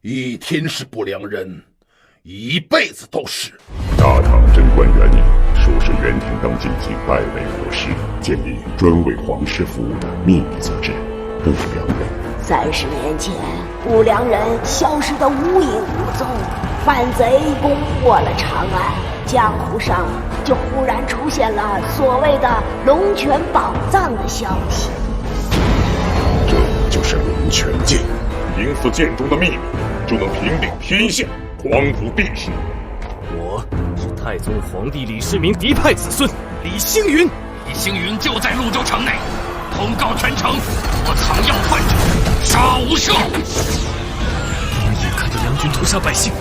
一天是不良人，一辈子都是。大唐贞观元年，术士袁廷登进京拜为国师，建立专为皇室服务的秘密组织——不良人。30年前，不良人消失得无影无踪，反贼攻破了长安，江湖上就忽然出现了所谓的龙泉宝藏的消息。这就是龙泉剑，凭此剑中的秘密，就能平定天下，匡扶帝室。我是太宗皇帝李世民嫡派子孙李星云。李星云就在潞州城内，通告全城，我藏药患者，杀无赦。眼看着梁军屠杀百姓，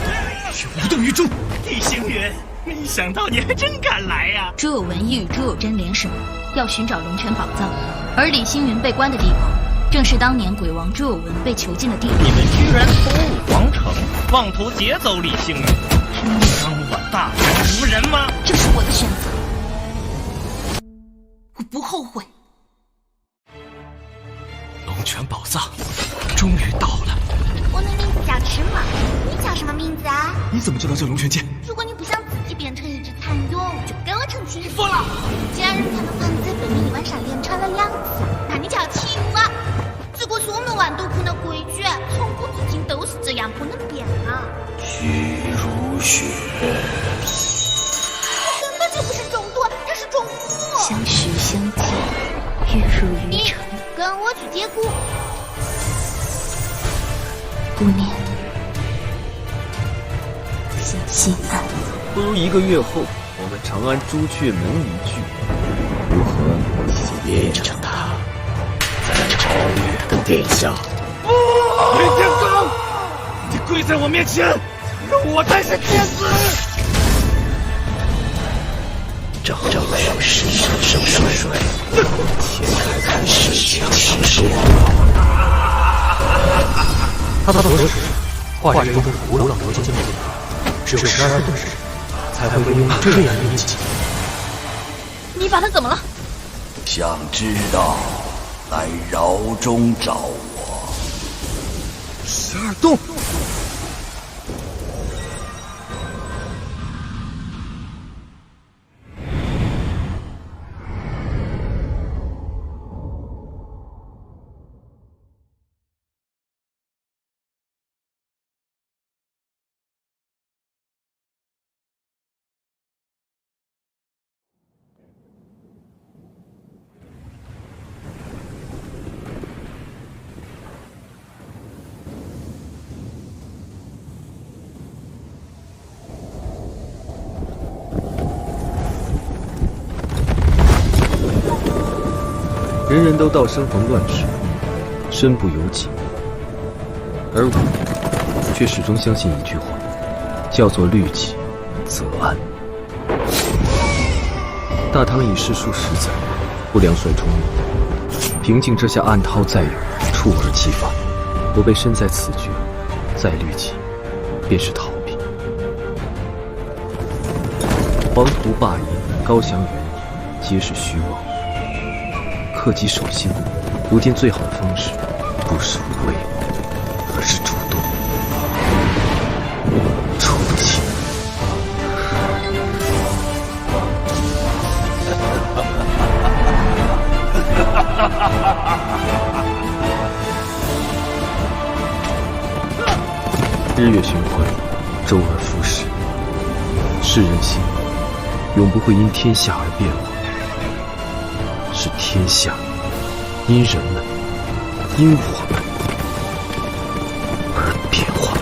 却无动于衷。李星云，没想到你还真敢来呀！朱有文亦与朱有贞联手，要寻找龙泉宝藏，而李星云被关的地方，正是当年鬼王朱有文被囚禁的地方。你们居然偷入皇城，妄图劫走李星云，真当我大人无人吗？这是我的选择，我不后悔。龙泉宝藏终于到了。我的名字叫赤马，你叫什么名字啊？你怎么知道这龙泉剑？如果你不想自己变成一只蚕蛹，就跟我成亲服了。既然人家的房子被你一晚上连穿了2次，那你就要起舞啊！这个是我们万都窟的规矩，从古至今都是这样，不能变啊。虚如雪，根本就不是中毒，这是中毒。相许相见，月入于诚。跟我去接骨。不念，心心安。不如1个月后，我们长安朱雀门一聚，如何？变成他，在朝月的殿下。林天罡，你跪在我面前，认我才是天子。正是生水，天看世情形势。他的左手画着一种古老的魔剑，只有12段时才会拥有这样的运气。你把他怎么了？想知道，来窑中找我。12洞。人人都道生逢乱世，身不由己，而我却始终相信一句话，叫做虑己则安。大唐已世数10载，不良率冲灭，平静之下暗涛再涌，触而即发。我被身在此局，再虑己，便是逃避。黄图霸业、高翔远也，皆是虚妄。恪己守心，如今最好的方式，不是无畏，而是主动。出不起。日月循环，周而复始。世人心永不会因天下而变化。是天下因人们因我们而变化。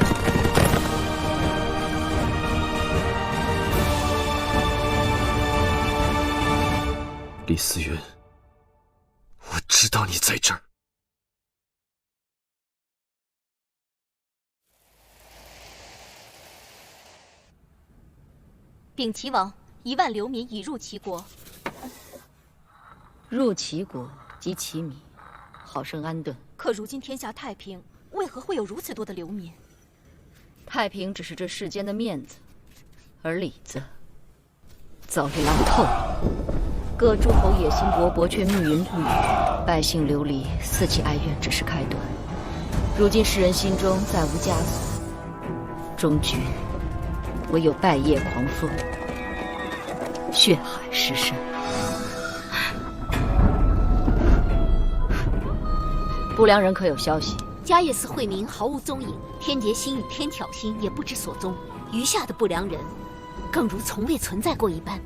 李思云，我知道你在这儿。禀齐王，1万流民已入齐国。入齐国即齐民，好生安顿。可如今天下太平，为何会有如此多的流民？太平只是这世间的面子，而里子早已烂透了。各诸侯野心勃勃，却密云不雨；百姓流离，四起哀怨只是开端。如今世人心中再无枷锁，终局唯有败叶狂风，血海尸身。不良人可有消息？迦叶寺慧明毫无踪影，天劫星与天挑星也不知所踪，余下的不良人，更如从未存在过一般。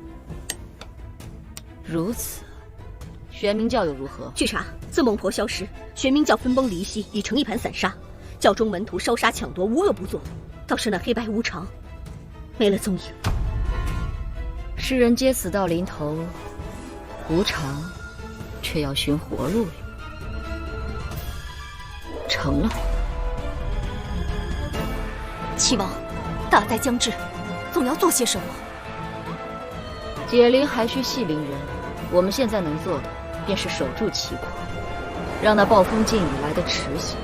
如此，玄冥教又如何？据查，自孟婆消失，玄冥教分崩离析，已成一盘散沙。教中门徒烧杀抢夺，无恶不作。倒是那黑白无常，没了踪影。世人皆死到临头，无常却要寻活路了。成了。齐王，大灾将至，总要做些什么。解铃还需系铃人，我们现在能做的，便是守住齐国，让那暴风劲雨来得迟些。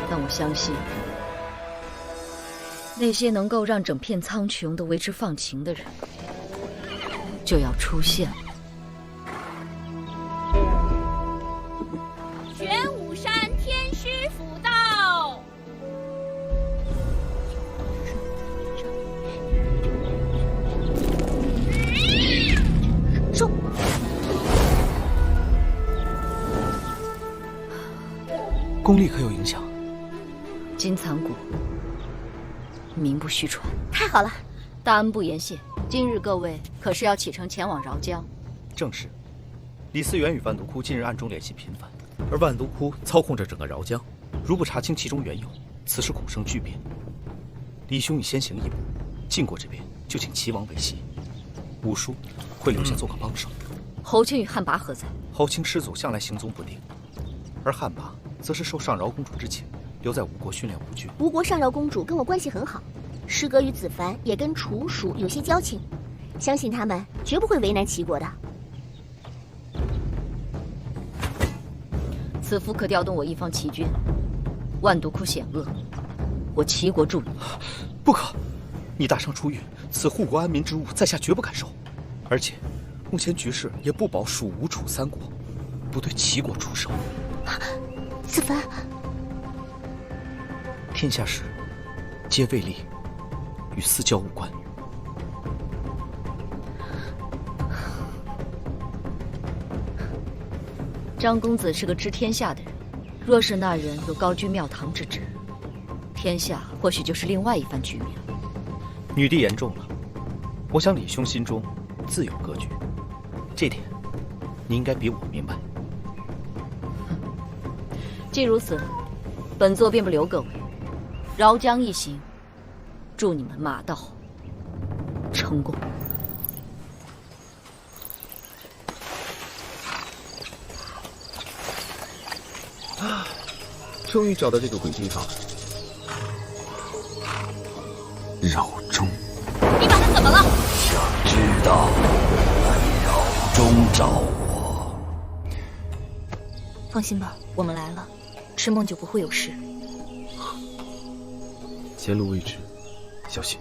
但我相信，那些能够让整片苍穹都为之放晴的人，就要出现了。玄武山天师府到。收。功力可有影响？金蚕蛊，名不虚传。太好了，大恩不言谢。今日各位可是要启程前往饶江？正是。李思源与万毒窟近日暗中联系频繁，而万毒窟操控着整个饶江，如不查清其中缘由，此事恐生巨变。李兄已先行一步，晋国这边就请齐王为系，五叔会留下做个帮手。侯青与汉拔何在？侯青师祖向来行踪不定，而汉拔则是受上饶公主之请，留在吴国训练吴军。吴国上饶公主跟我关系很好，师哥与子凡也跟楚蜀有些交情，相信他们绝不会为难齐国的。此夫可调动我一方齐军。万毒窟险恶，我齐国助你。不可！你大伤初愈，此护国安民之物，在下绝不敢收。而且，目前局势也不保蜀、吴、楚三国，不对齐国出手。子凡，天下事，皆为利，与私交无关。张公子是个知天下的人，若是那人有高居庙堂之志，天下或许就是另外一番局面。女帝言重了，我想李兄心中自有格局，这点你应该比我明白。既如此，本座便不留各位，饶江一行，祝你们马到成功。终于找到这个鬼地方。饶中，你把他怎么了？想知道，来饶中找我。放心吧，我们来了，吃梦就不会有事。前路未知，小心。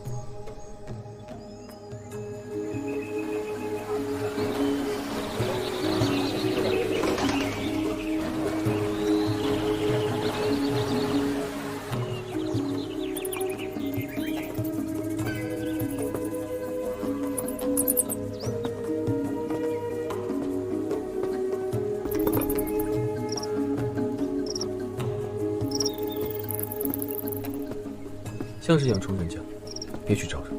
像是养虫人家，别去招惹。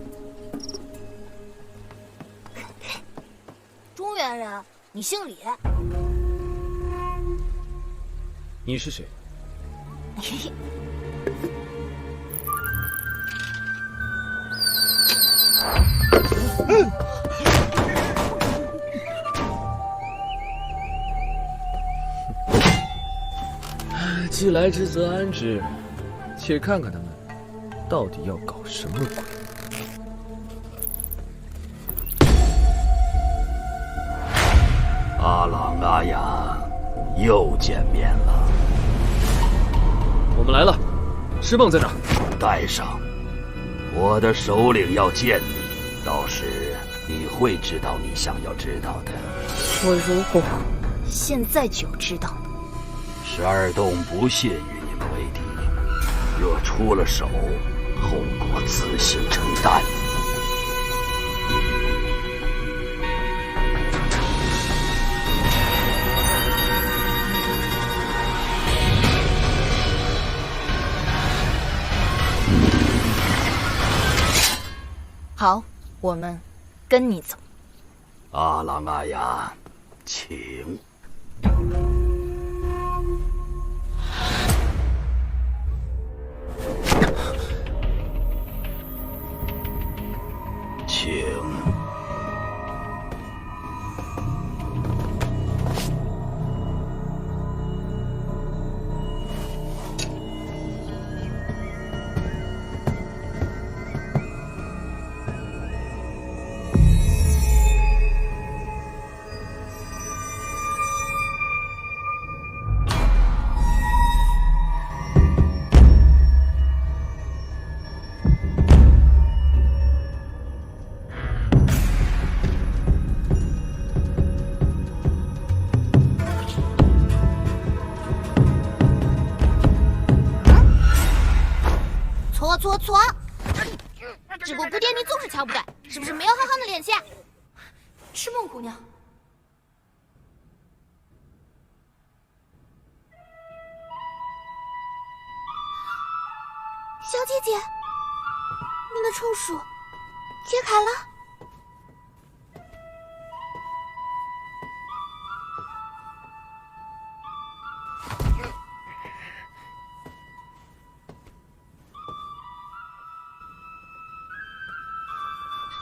中原人，你姓李？你是谁？既来之则安之，且看看他们到底要搞什么鬼。阿朗阿雅，又见面了。我们来了，师梦在哪？带上，我的首领要见你，到时你会知道你想要知道的。我如果现在就知道12洞不屑与你们为敌，若出了手，后果自行承担。好，我们跟你走。阿郎阿雅，请。请。错，这个姑爹你总是瞧不对，是不是没有好好的练习？赤梦姑娘，小姐姐，你的臭鼠解开了。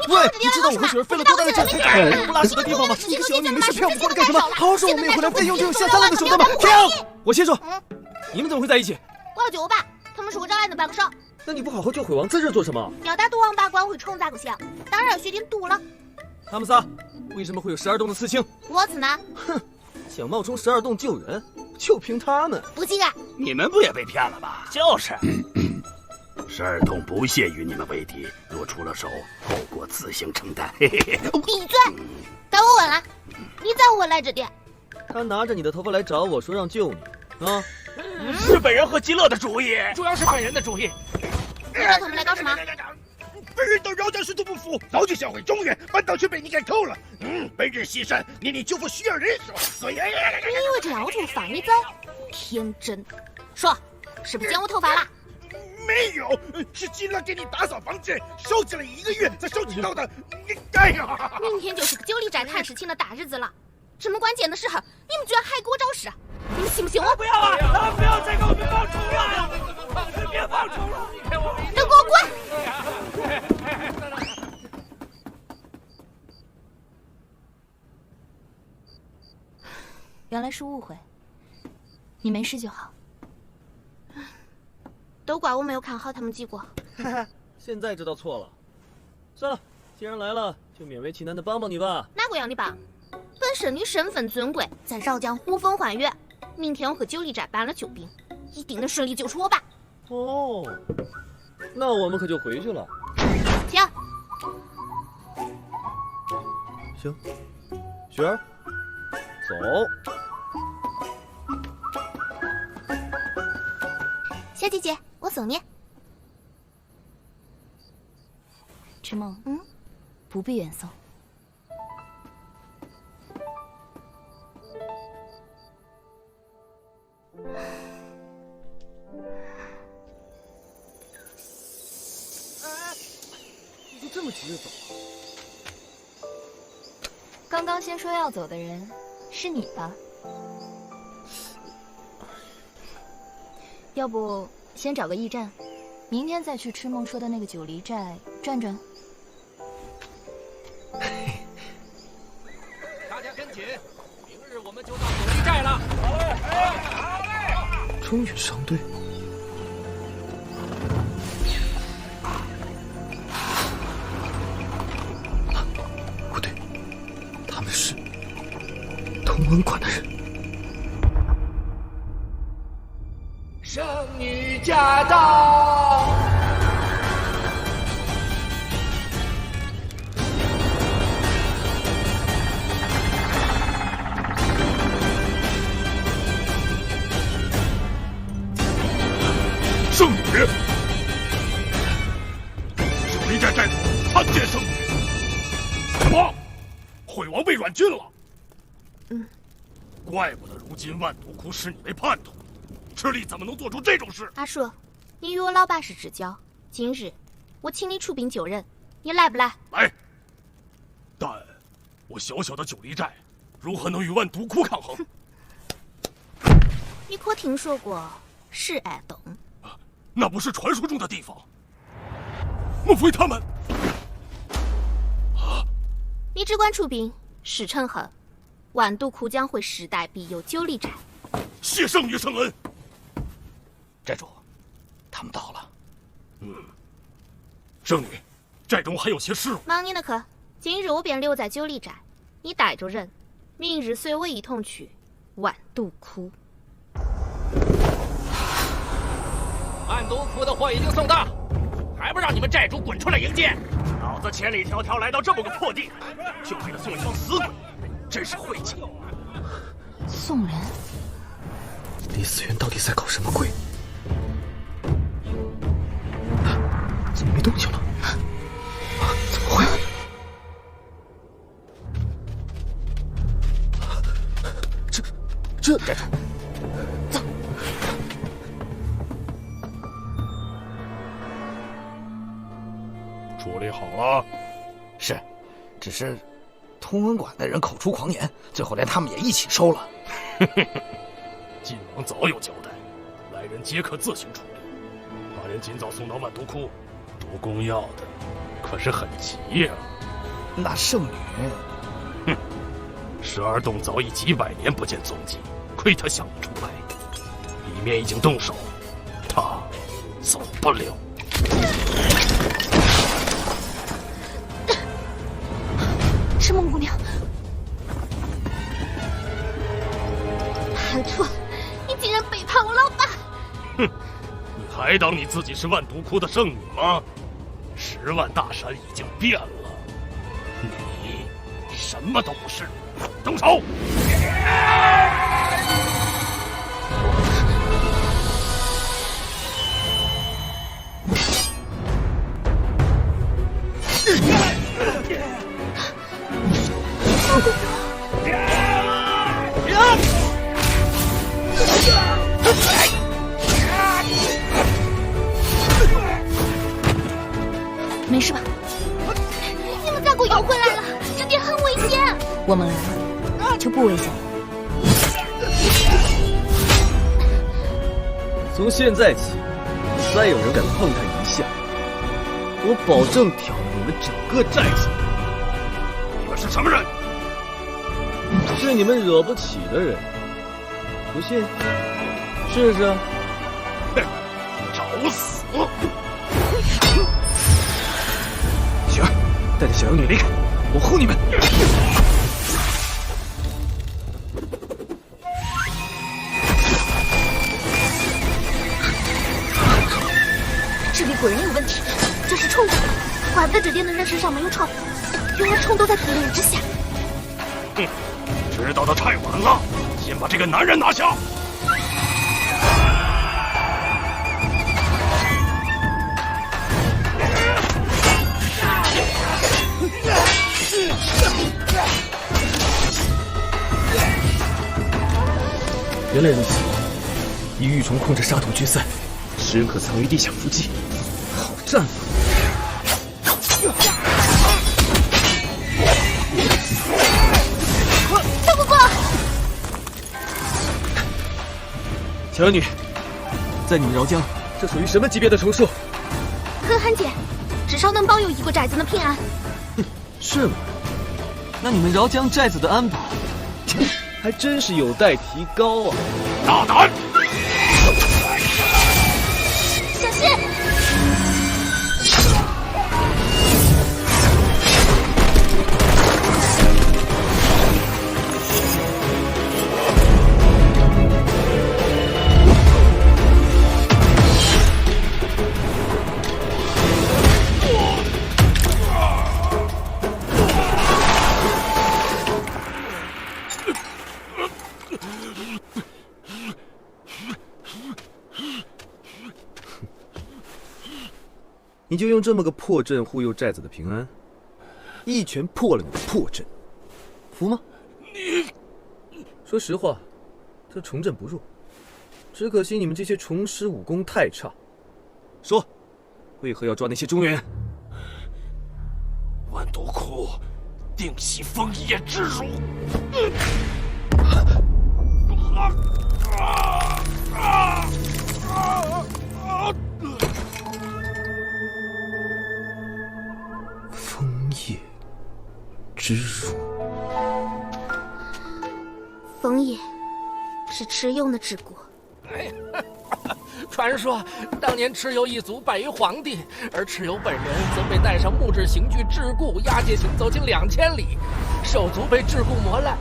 喂，你知道我和雪儿费了多大的劲才找不拉屎的地方吗？一个小女人是骗我们过来干什么？好好说我们也会来费用这种下三滥的手段吗？停！我先说，你们怎么会在一起？我要救我爸，他们是我找来的帮手。那你不好好救鬼王，在这做什么？要打毒王八关会虫咋个行？当然要学点毒了。他们仨为什么会有12洞的刺青？我子呢？哼，想冒充12洞救人，就凭他们。不行啊！你们不也被骗了吧？就是。12洞不屑与你们为敌，若出了手，后果自行承担。嘿嘿嘿。闭嘴！该我问了，你在乎我来这点？他拿着你的头发来找我说让救你啊！是本人和极乐的主意，主要是本人的主意。你找他们来搞什么？本人对饶家师徒不服，早就销毁中原，反倒却被你给扣了。本人牺牲，年年救活需要人手，所以你以为这样我就放你走？天真！说，是不是剪我头发了？没有，是极乐给你打扫房间，收集了1个月才收集到的。哎呀，明天就是个9里寨探视情的大日子了，这么关键的时候，你们居然还给我找事，你们信不信我？不要啊！不要再给我们放虫了！别放虫了！都给我滚！原来是误会，你没事就好。都怪我没有看好他们几个。现在知道错了，算了，既然来了，就勉为其难的帮帮你吧。哪个要你帮？本圣女身份尊贵，在饶江呼风唤雨。明天我和9里寨搬了救兵，一定能顺利救出我爸。哦，那我们可就回去了。停。行，雪儿，走。小姐姐，我送你。赤梦，不必远送。你就这么急着走啊？刚刚先说要走的人是你吧？要不先找个驿站，明天再去赤梦说的那个9里寨转转。大家跟紧，明日我们就到9里寨了。好嘞！终于上队。不对，他们是同文馆的人。圣女驾到！圣女，怪不得如今万毒窟视你为叛徒，赤力怎么能做出这种事？阿树，你与我老爸是至交，今日我请你出兵救人，你来不来？来。但我小小的九黎寨，如何能与万毒窟抗衡？你可听说过是爱洞？那不是传说中的地方。莫非他们？你只管出兵，事成后，万毒窟将会世代庇佑九黎寨。谢圣女圣恩。寨主，他们到了。圣女，寨中还有些事务。忙你的去，今日我便留在九黎寨，你带着人，明日随我一同去万毒窟。万毒窟的货已经送到，还不让你们寨主滚出来迎接？老子千里迢迢来到这么个破地，就为了送一条死鬼，真是晦气。送人？李思源到底在搞什么鬼？怎么没动静了？怎么会？这寨主，走。处理好了。是，只是通文馆的人口出狂言，最后连他们也一起收了。晋王早有交代，来人皆可自行处理。把人尽早送到万毒窟，毒攻药的可是很急呀。那圣女，12洞早已几百年不见踪迹，亏他想得出来。里面已经动手，他走不了。是孟姑娘，叛徒！你竟然背叛我老爸！哼，你还当你自己是万毒窟的圣女吗？10万大山已经变了，你什么都不是。动手！没事吧？你们再给我摇回来了，这点很危险。我们来了，就不危险了。从现在起，再有人敢碰他一下，我保证挑你们整个寨子。你们是什么人？是你们惹不起的人。不信，试试。找死！雪儿，带着小妖女离开，我护你们。这里果然有问题，这是虫子，怪不得这点的人身上没有虫，原来虫都在土壤之下。知道的太晚了，先把这个男人拿下。原来如此，以玉虫控制沙土聚散，使人可藏于地下伏击，好战法！小姑姑，小妖女，在你们饶江，这属于什么级别的虫术？很罕见，至少能保佑一个寨子的平安。是吗？那你们饶江寨子的安保，还真是有待提高啊！大胆！小心！你就用这么个破阵护佑寨子的平安，一拳破了你的破阵，服吗？你说实话，他重振不弱，只可惜你们这些虫师武功太差。说，为何要抓那些中原？万毒窟定系枫叶之辱。枫叶之辱。枫叶是蚩尤的桎梏。传说当年蚩尤一族败于黄帝，而蚩尤本人则被带上木质刑具桎梏，押解行走近2000里，手足被桎梏磨烂。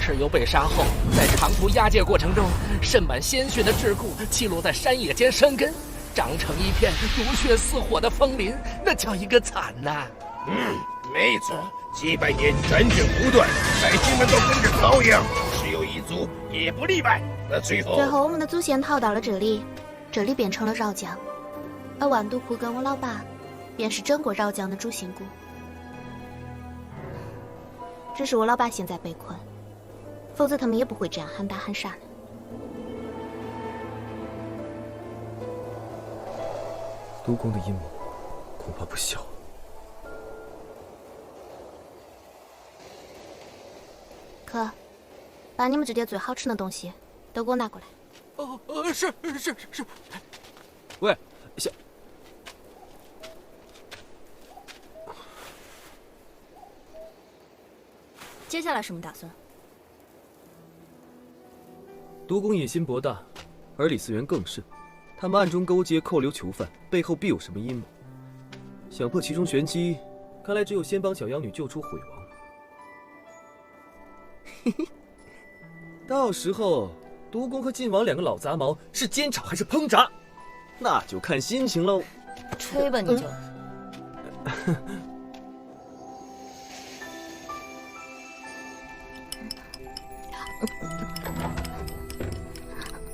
蚩尤被杀后，在长途押解过程中，渗满鲜血的桎梏气落在山野间生根，长成一片如血似火的枫林，那叫一个惨呐！没错，几百年战争不断，百姓们都跟着遭殃，蚩尤一族也不例外。那最后我们的祖先逃到了这里，这里变成了饶江，而万毒窟跟我老爸便是整个饶江的主心骨。只是我老爸现在被困，否则他们也不会这样喊打喊杀的。督公的阴谋恐怕不小。可，把你们这点最好吃的东西都给我拿过来。是。喂，小。接下来什么打算？督公野心博大，而李嗣源更甚。他们暗中勾结扣留囚犯，背后必有什么阴谋。想破其中玄机，看来只有先帮小妖女救出毁王。嘿嘿，到时候毒公和晋王2个老杂毛是煎炒还是烹炸，那就看心情喽。吹吧你就。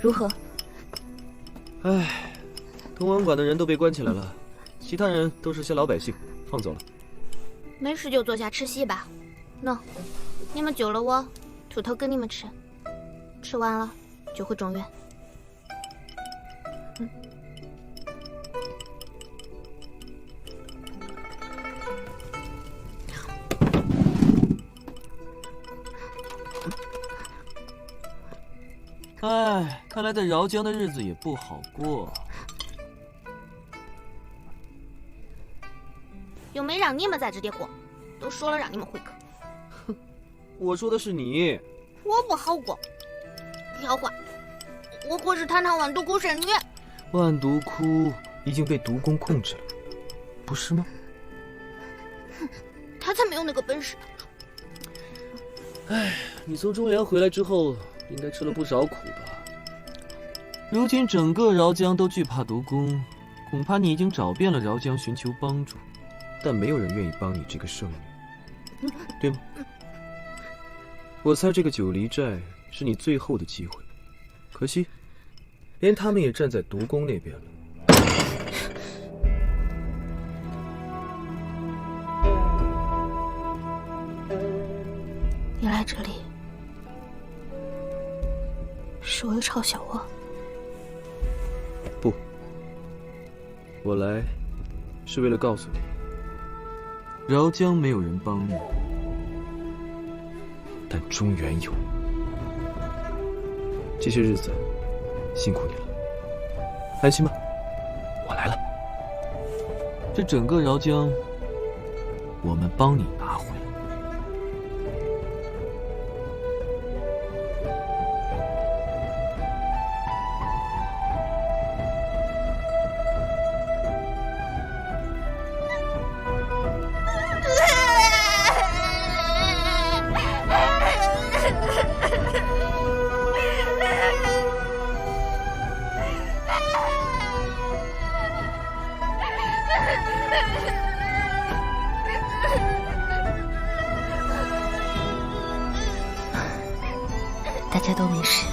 如何？唉，东王馆的人都被关起来了，其他人都是些老百姓，放走了。没事就坐下吃席吧。喏，你们救了我，秃头给你们吃，吃完了就回中原。唉，看来在饶江的日子也不好过。又没让你们在这里过，都说了让你们回客。哼，我说的是你。我不好过。妖怪，我可是堂堂万毒窟圣女。万毒窟已经被毒公控制了，不是吗？哼，他才没有那个本事。唉，你从中原回来之后，应该吃了不少苦吧？如今整个饶江都惧怕毒公，恐怕你已经找遍了饶江寻求帮助，但没有人愿意帮你这个圣女，对吗？我猜这个九黎寨是你最后的机会，可惜，连他们也站在毒公那边了。你来这里是为了嘲笑我？不，我来是为了告诉你，饶江没有人帮你，但中原有。这些日子辛苦你了，安心吧，我来了。这整个饶江，我们帮你拿回来。大家都没事，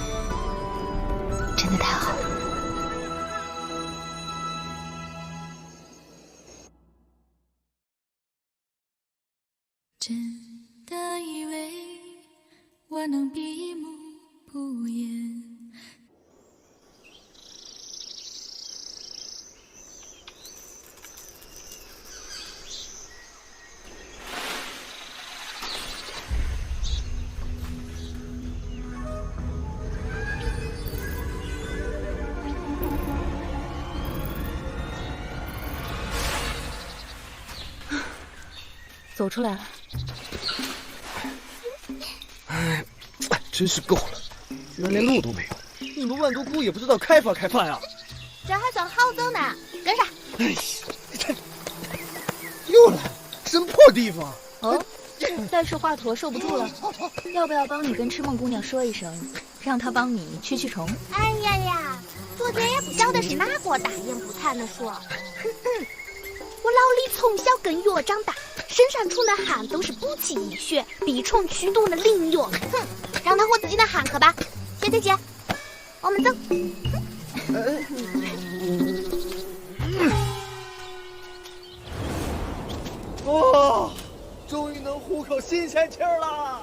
真的太好了。真的以为我能闭目走出来。哎，真是够了，居然连路都没有。你们万毒窟也不知道开发呀！这还算好走呢，跟上。哎呀，又来，什么破地方？哦，戴氏华佗受不住了，要不要帮你跟魑梦姑娘说一声，让她帮你驱虫？哎呀呀，昨天也不晓得是哪个大言不惭的说，我老李从小跟药长大，身上出的汗都是补气益血、避虫驱毒的灵药。哼，让他和自己的汗喝吧。姐姐，我们走。哦，终于能呼口新鲜气儿了。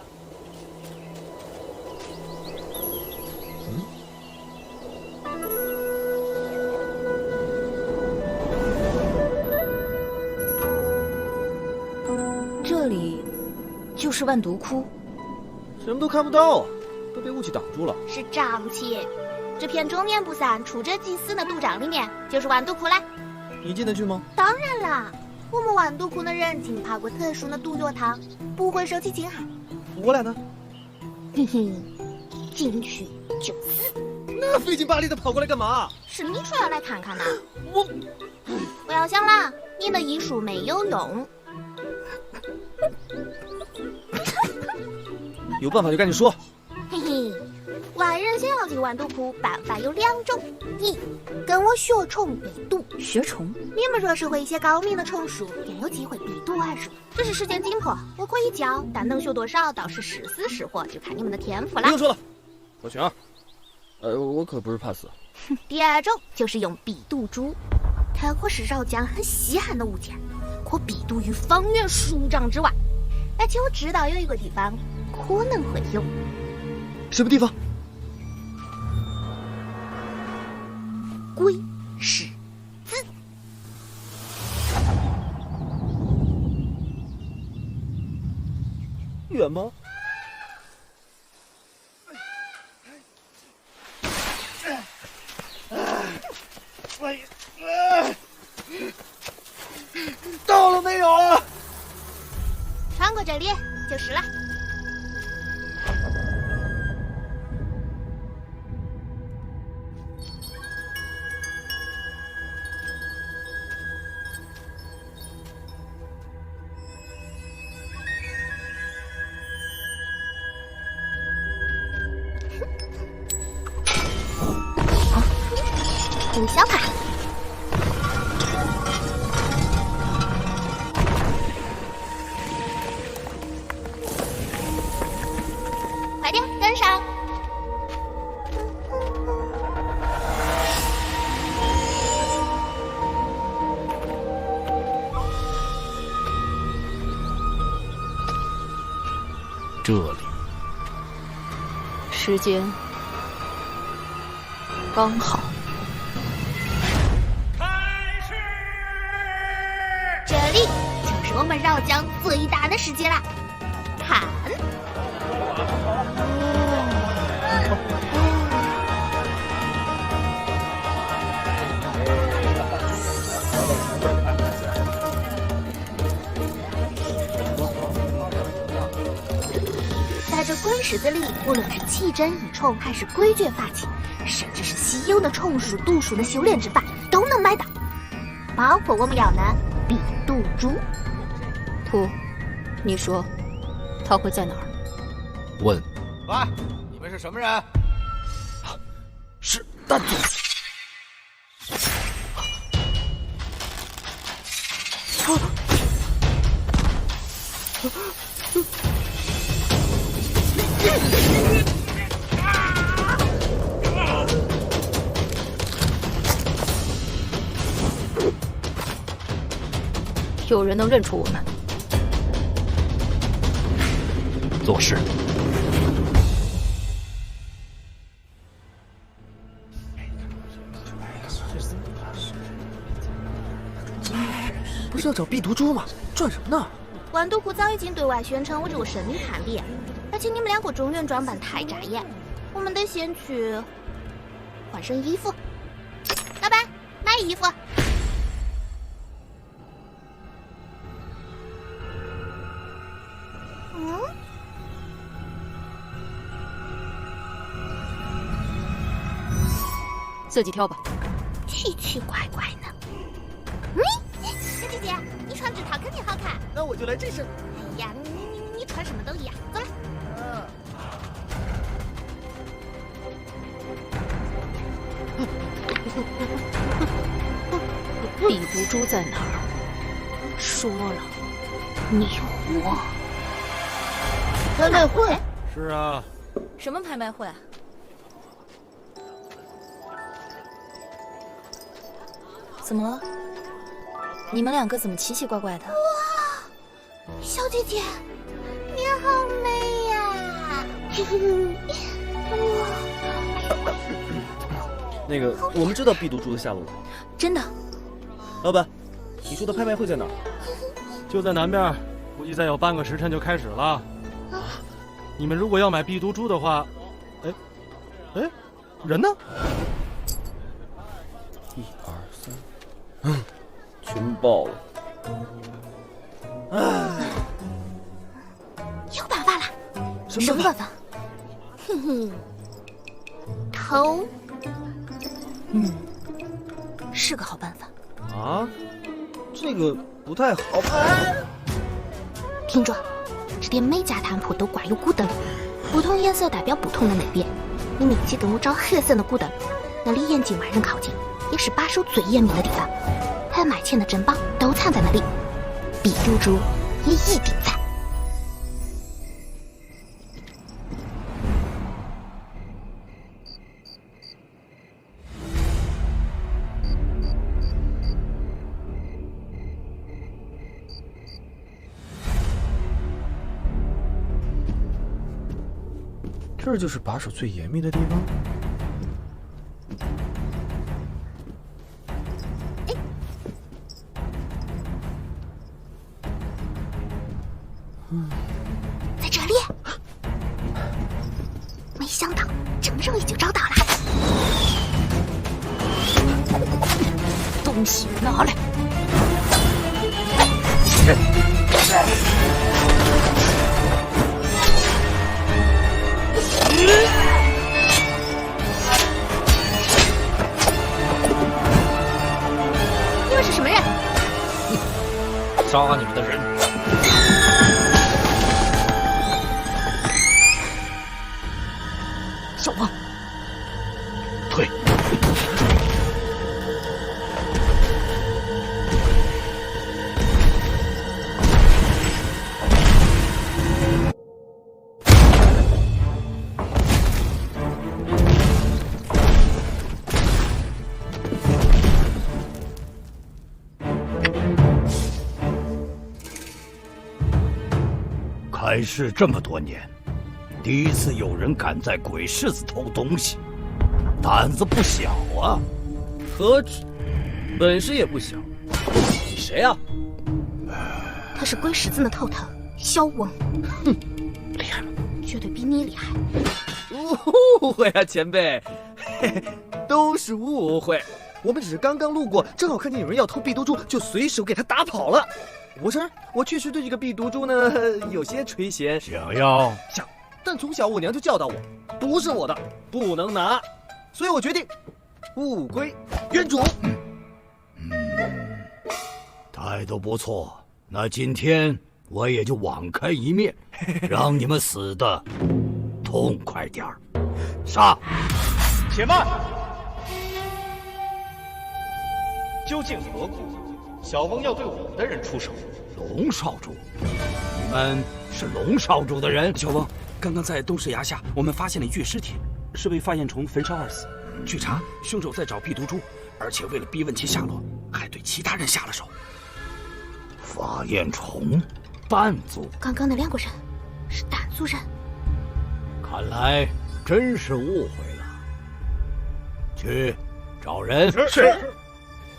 这里就是万毒窟，什么都看不到啊，都被雾气挡住了。是瘴气，这片中年不散、出者即死的毒瘴里面，就是万毒窟啦。你进得去吗？当然啦，我们万毒窟的人浸泡过特殊的毒药汤，不会受其侵害。我俩呢？嘿嘿，进去就死。那费劲巴力的跑过来干嘛？是你说要来看看的。不要想了，你的医术没有用。有办法就赶紧说。嘿嘿，外人想要进万毒窟，办法有2种：一，跟我学虫避毒。学虫？你们若是会一些高明的虫术，便有机会避毒而入。只是时间紧迫，我可以教，但能学多少倒是是死是活，就看你们的天赋了。不用说了，我行。我可不是怕死。第2种就是用避毒珠，它可是饶江很稀罕的物件，可避毒于方圆数丈之外。而且我知道有一个地方可能会有。什么地方？龟狮子。远吗？到了没有啊？穿过这里就是了。很小吧？快点跟上！这里时间刚好。这里就是我们饶江最大的世界啦！看，在这滚石子里，无论是奇珍异宠，还是诡谲法器，甚至是稀有的虫术、毒术的修炼之法，都能买到，包括我们要的避毒珠。图，你说他会在哪儿？问。喂，你们是什么人？是蛋总。有人能认出我们？做事。不是要找避毒珠吗？转什么呢？万毒窟早已经对外宣称我这个神秘叛变，而且你们2个中原装扮太扎眼，我们得先去换身衣服。老板，买衣服。 ，自己挑吧。奇奇怪怪呢。小姐姐，你穿这套肯定好看。那我就来这身。哎呀，你穿什么都一样。走了。碧毒珠在哪儿？说了，你活。拍卖会？是啊。什么拍卖会？怎么了？你们两个怎么奇奇怪怪的？哇，小姐姐，你好美呀！哇，那个，我们知道碧毒珠的下落了。真的？老板，你说的拍卖会在哪儿？就在南边，估计再有半个时辰就开始了。你们如果要买碧毒珠的话，人呢？1、2、3，全爆了。有办法了。什么办法？哼哼，偷。是个好办法。啊，这个不太好。听着，这点每家摊铺都挂有古灯，不同颜色代表不同的类别。你们记得我找黑色的古灯，那里严禁外人靠近，也是把守最严密的地方。还有卖钱的珍宝都藏在那里，碧毒珠也一定在。这就是把守最严密的地方。在这里，没想到这么容易就找到了。东西拿来。你们是什么人？杀你们的人。小王，退。开市这么多年，第一次有人敢在鬼市子偷东西，胆子不小啊！何止，本事也不小。你谁啊？他是鬼狮子的头头，小翁。哼，厉害吗？绝对比你厉害。误会啊，前辈，都是误会。我们只是刚刚路过，正好看见有人要偷碧毒珠，就随手给他打跑了。我承认，我确实对这个碧毒珠呢有些垂涎。想，但从小我娘就教导我，不是我的不能拿，所以我决定物归原主。态度不错，那今天我也就网开一面，让你们死的痛快点儿。杀！且慢！究竟何故？小翁要对我们的人出手？龙少主，你们是龙少主的人？小翁，刚刚在东市崖下，我们发现了一具尸体，是被发焰虫焚烧而死。据查，凶手在找碧毒珠，而且为了逼问其下落，还对其他人下了手。发焰虫，半族。刚刚那2个人是单族人，看来真是误会了。去找人。是。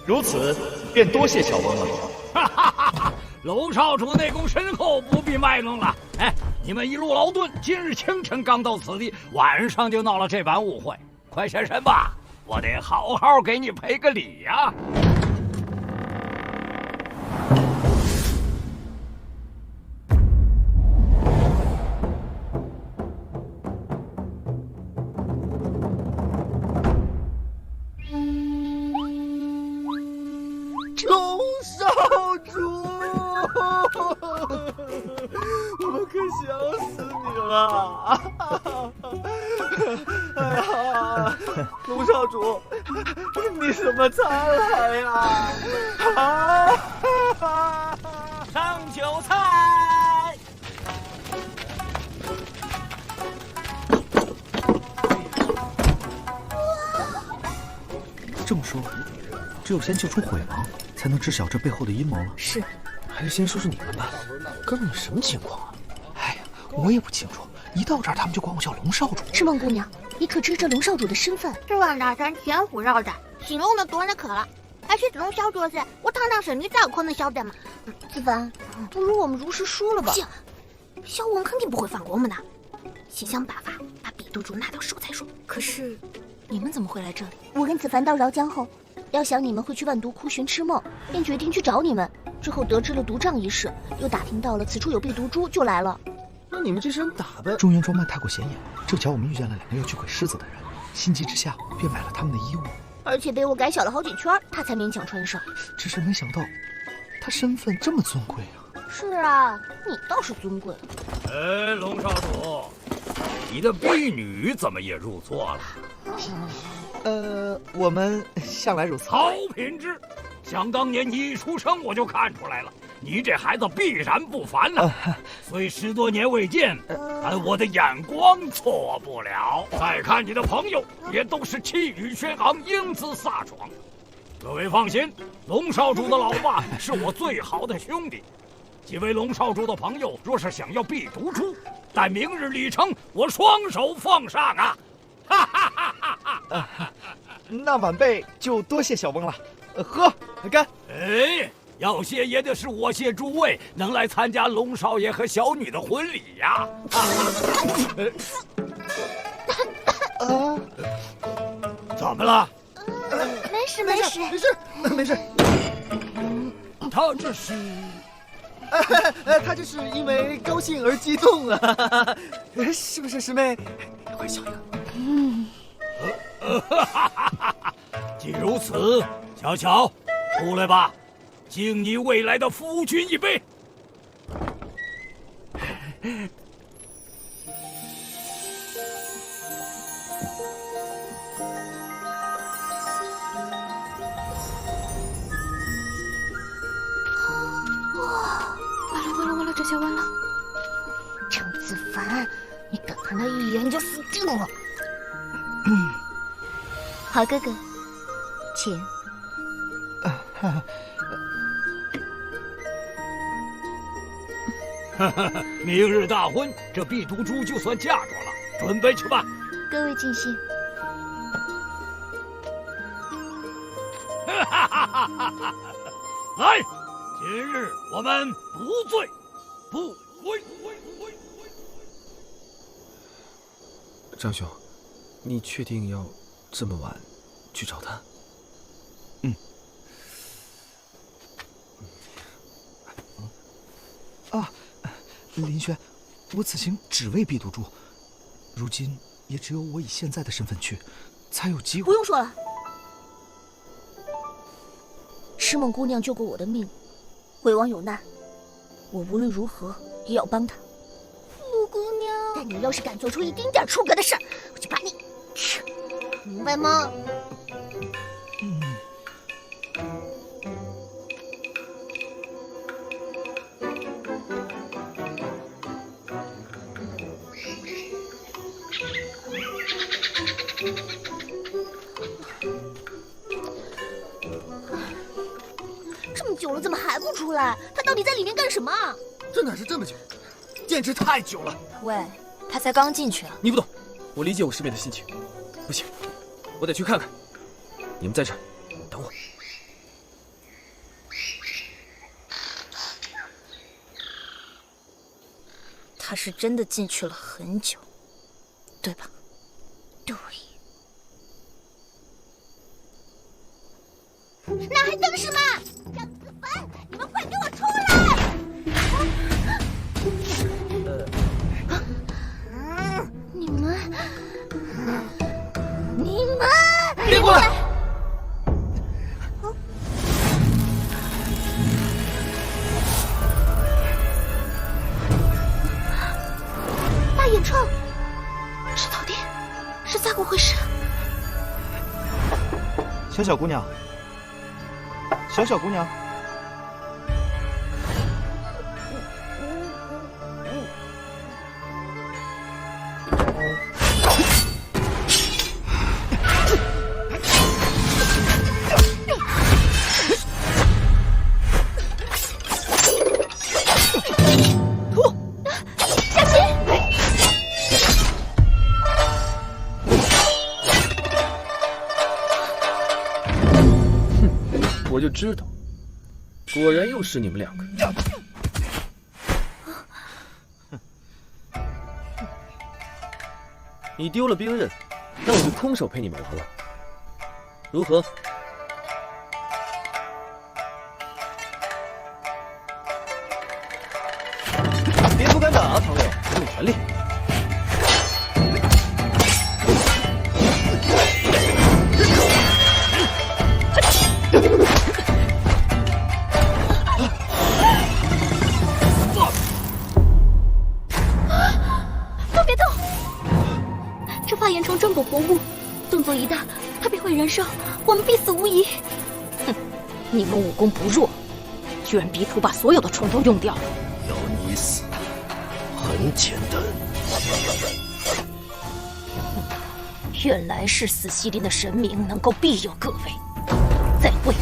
如此，便多谢小翁了。哈哈哈哈！龙少主内功深厚，不必卖弄了。哎，你们一路劳顿，今日清晨刚到此地，晚上就闹了这般误会，快现身吧！我得好好给你赔个礼呀。啊！哎呀，龙少主，你怎么才来呀？上酒菜。这么说，只有先救出毁王，才能知晓这背后的阴谋了。是，还是先说说你们吧。哥们，你什么情况啊？哎呀，我也不清楚。一到这儿，他们就管我叫龙少主。赤梦姑娘，你可知这龙少主的身份？这万大山前虎绕斩，形容的多了可了。而且龙少主的事，我堂堂神女早可能晓得嘛。子凡，不如我们如实说了吧。小文肯定不会放过我们的，先想办法把碧毒珠拿到手再说。可是，你们怎么会来这里？我跟子凡到饶江后，料想你们会去万毒窟寻赤梦，便决定去找你们。之后得知了毒瘴一事，又打听到了此处有碧毒珠，就来了。那你们这身打扮……中原装扮太过显眼，正巧我们遇见了2个要去鬼狮子的人，心急之下便买了他们的衣物，而且被我改小了好几圈，他才勉强穿上。只是没想到，他身份这么尊贵啊！是啊，你倒是尊贵。哎，龙少主，你的婢女怎么也入座了？我们向来如此。好品质，想当年你一出生我就看出来了，你这孩子必然不凡呐。虽10多年未见，但我的眼光错不了。再看你的朋友，也都是气宇轩昂，英姿飒爽。各位放心，龙少主的老爸是我最好的兄弟。几位龙少主的朋友，若是想要必毒珠，待明日礼成，我双手奉上啊！哈哈哈哈哈！那晚辈就多谢小翁了。喝，干！哎，要谢也得是我谢诸位能来参加龙少爷和小女的婚礼呀！怎么了？没事没事没事没事。他这是……他这是因为高兴而激动啊，是不是师妹？快笑一个。既如此，小乔，出来吧，敬你未来的夫君一杯。完了，这下完了！程子凡，你跟他那一眼就死定了。好哥哥，请。明日大婚，这碧毒珠就算嫁妆了，准备去吧。各位尽兴。来，今日我们不醉不归。张兄，你确定要这么晚去找他？林轩，我此行只为碧毒珠，如今也只有我以现在的身份去，才有机会。不用说了，诗梦姑娘救过我的命，鬼王有难，我无论如何也要帮她。陆姑娘，但你要是敢做出一丁点出格的事，我就把你，明白吗？这么久了，怎么还不出来？他到底在里面干什么？这哪是这么久，简直太久了。喂，他才刚进去啊！你不懂，我理解我师妹的心情。不行，我得去看看。你们在这儿等我。他是真的进去了很久，对吧？对。那还等什么？张子凡，你们快给我出来！你们别过来！大眼小姑娘，小姑娘。我就知道，果然又是你们两个。你丢了兵刃，那我就空手陪你们玩了，如何？别不敢打啊，朋友，用全力！都别动！这发炎虫专捕活物，动作一大，它便会燃烧，我们必死无疑。哼，你们武功不弱，居然逼图把所有的虫都用掉了。要你死，很简单。原来是死西林的神明能够庇佑各位，再会。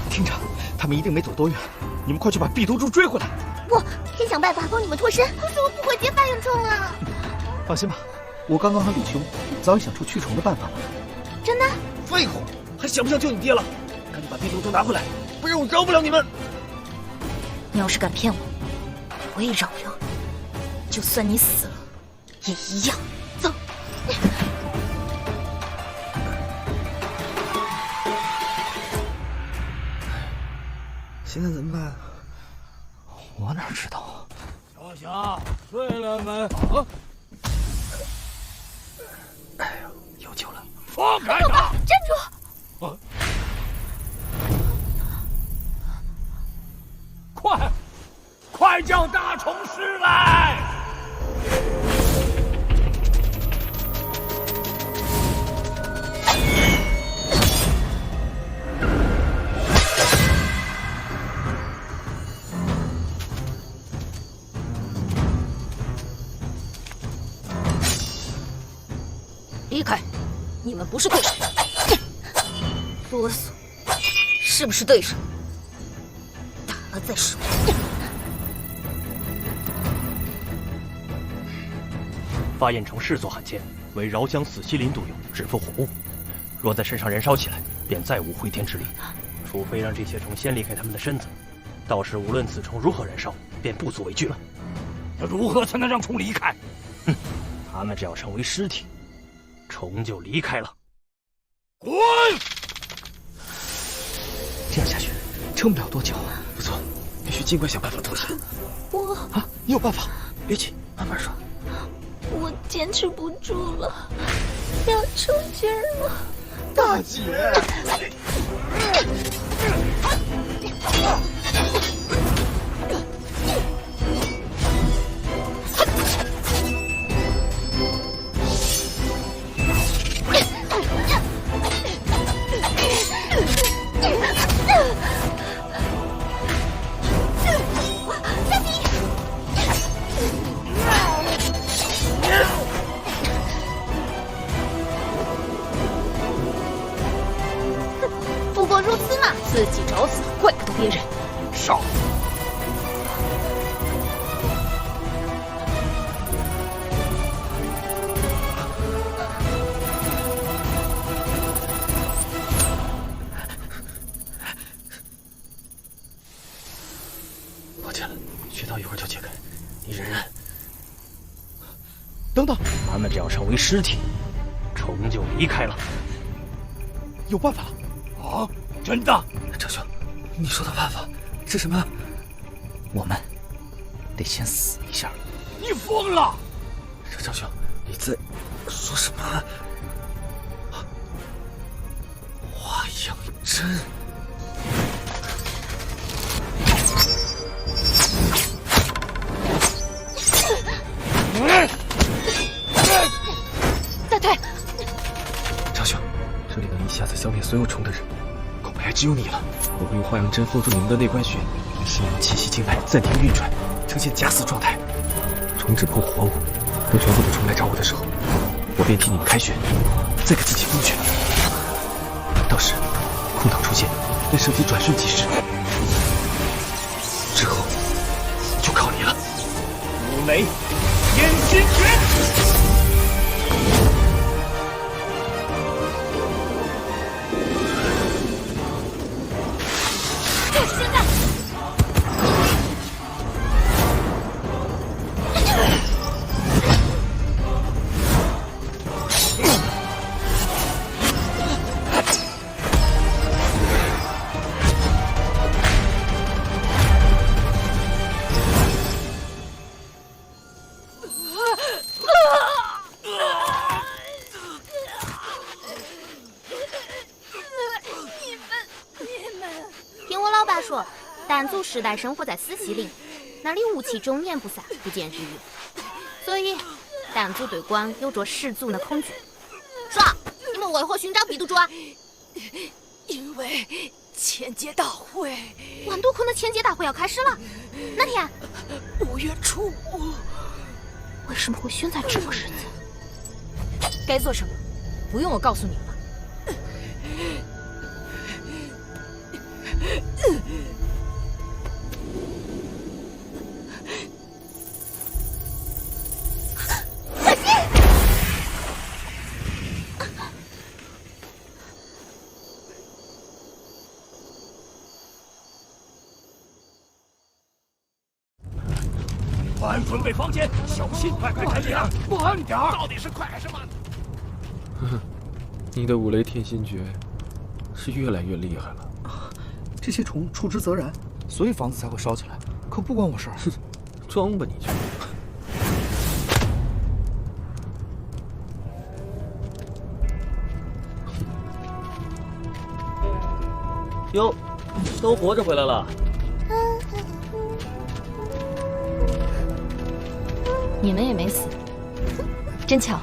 厅长，他们一定没走多远，你们快去把碧毒蛛追回来。我先想办法帮你们脱身，可是我不会接发炎虫啊。放心吧，我刚刚和李兄早已想出驱虫的办法了。真的？废话，还想不想救你爹了？赶紧把碧毒蛛拿回来，不然我饶不了你们。你要是敢骗我，我也饶了。就算你死了，也一样。走。现在怎么办？我哪知道啊！小霞，睡了没？啊！哎呀，有救了！放开他！站住！啊！快叫大虫师来！离开！你们不是对手。啰嗦，是不是对手？打了再说。发焰虫世所罕见，为饶江死西林独有，只附火物。若在身上燃烧起来，便再无回天之力。除非让这些虫先离开他们的身子，到时无论此虫如何燃烧，便不足为惧了。那如何才能让虫离开？哼，他们只要成为尸体，虫就离开了。滚！这样下去，撑不了多久。不错，必须尽快想办法脱身。你有办法？别急，慢慢说。我坚持不住了，要抽筋儿了。大姐。不过如此嘛，自己找死，怪不得别人。上！抱歉了，穴道一会儿就解开，你忍忍。等等，他们只要成为尸体，虫就离开了。有办法了！啊，真的？张兄，你说的办法是什么？我们得先死一下。你疯了！张兄，你在说什么？华阳针。再退！张兄，这这里能一下子消灭所有虫的人，恐怕还只有你了。我会用化阳针封住你们的内关穴，使你们气息经脉暂停运转，呈现假死状态。虫只破活物，等全部的虫来找我的时候，我便替你们开穴，再给自己封穴。到时空档出现，便射击转瞬即逝。之后就靠你了。五雷天心诀。傣族世代生活在死西岭，那里雾气终年不散，不见日月，所以傣族对光有着十足的恐惧。说，你们为何寻找避毒珠啊？因为千劫大会，万都窟的千劫大会要开始了。哪天？5月初5。为什么会选在这个日子？该做什么？不用我告诉你了。快准备房间，小心！快点，慢点！到底是快还是慢？你的五雷天心诀是越来越厉害了。这些虫触之则燃，所以房子才会烧起来，可不关我事儿。装吧你就。哟，都活着回来了。你们也没死，真巧。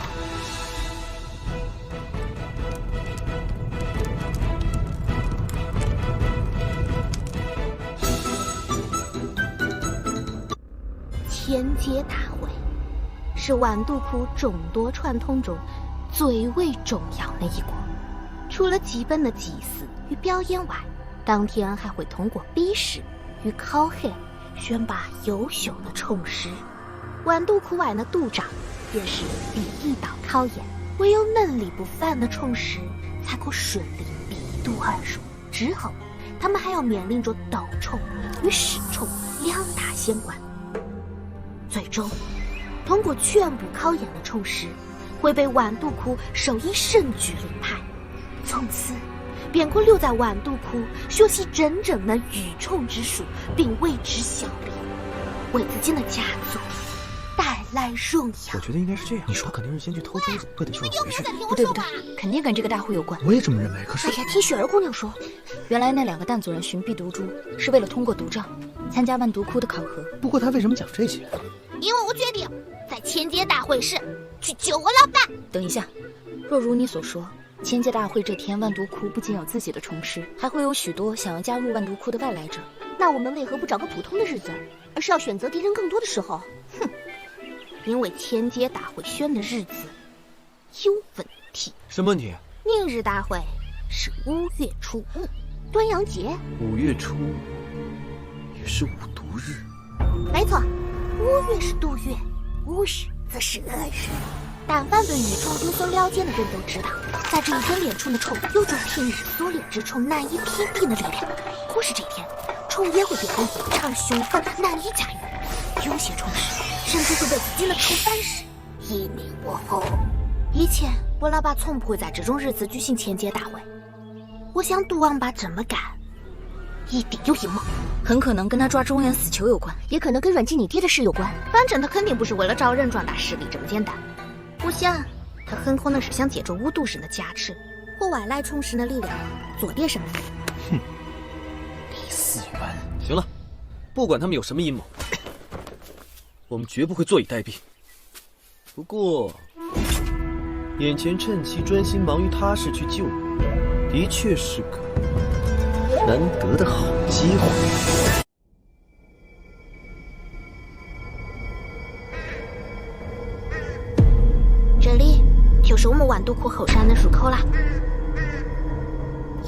千劫大会是万都窟众多传统中最为重要的一关。除了基本的祭祀与表演外，当天还会通过比试与考核选拔优秀的虫师。万都窟外的督长便是第一道考验，唯有能力不凡的虫师才可顺利避毒而入。之后，他们还要面临着斗虫与噬虫两大险关。最终，通过全部考验的虫师会被万都窟授以神具令牌，从此便可留在万都窟学习真正的御虫之术，并为之效力，为自己的家族带来荣耀。我觉得应该是这样。你说肯定是先去偷珠子，不得说回去。不对，肯定跟这个大会有关。我也这么认为。可是，哎呀，听雪儿姑娘说，原来那2个傣族人寻避毒珠是为了通过毒障参加万都窟的考核。不过他为什么讲这些？因为我决定在千劫大会时去救我老爸。等一下，若如你所说，千劫大会这天，万都窟不仅有自己的虫师，还会有许多想要加入万都窟的外来者。那我们为何不找个普通的日子，而是要选择敌人更多的时候？哼，因为千劫大会选的日子有问题。什么问题？明日大会是5月初5，端阳节。5月初也是5毒日。没错，5月是毒月，5日则是恶日。但凡对御虫有所了解的人都知道，在这一天炼出的虫有着平日所炼之虫难以匹敌的力量。可是这天，虫也会变得异常凶狠，难以驾驭。有些虫师甚至会被自己的虫反噬，一命呜呼。以前我老爸从不会在这种日子举行千劫大会，我想毒王八这么干一定有阴谋，很可能跟他抓中原死囚有关，也可能跟阮籍你爹的事有关。反正他肯定不是为了招人壮大势力这么简单。我想他很可能是想借助巫毒神的加持或外来虫师的力量做点什么。哼，李思源，行了，不管他们有什么阴谋，我们绝不会坐以待毙。不过眼前趁机专心忙于他事去救我，的确是个难得的好机会。这里就是我们万都库后山的入口啦，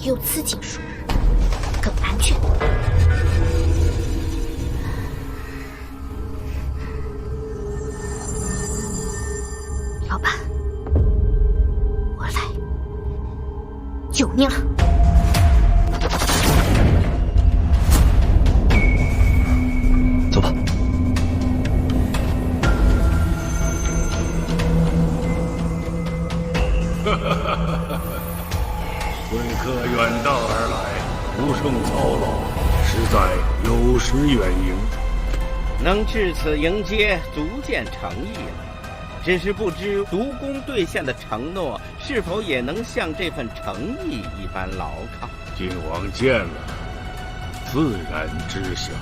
由此进入更安全。老板，我来救你了。走吧。贵客远道而来，不胜操劳，实在有失远迎。能至此迎接，足见诚意了。只是不知毒公兑现的承诺，是否也能像这份诚意一般牢靠？晋王见了，自然知晓。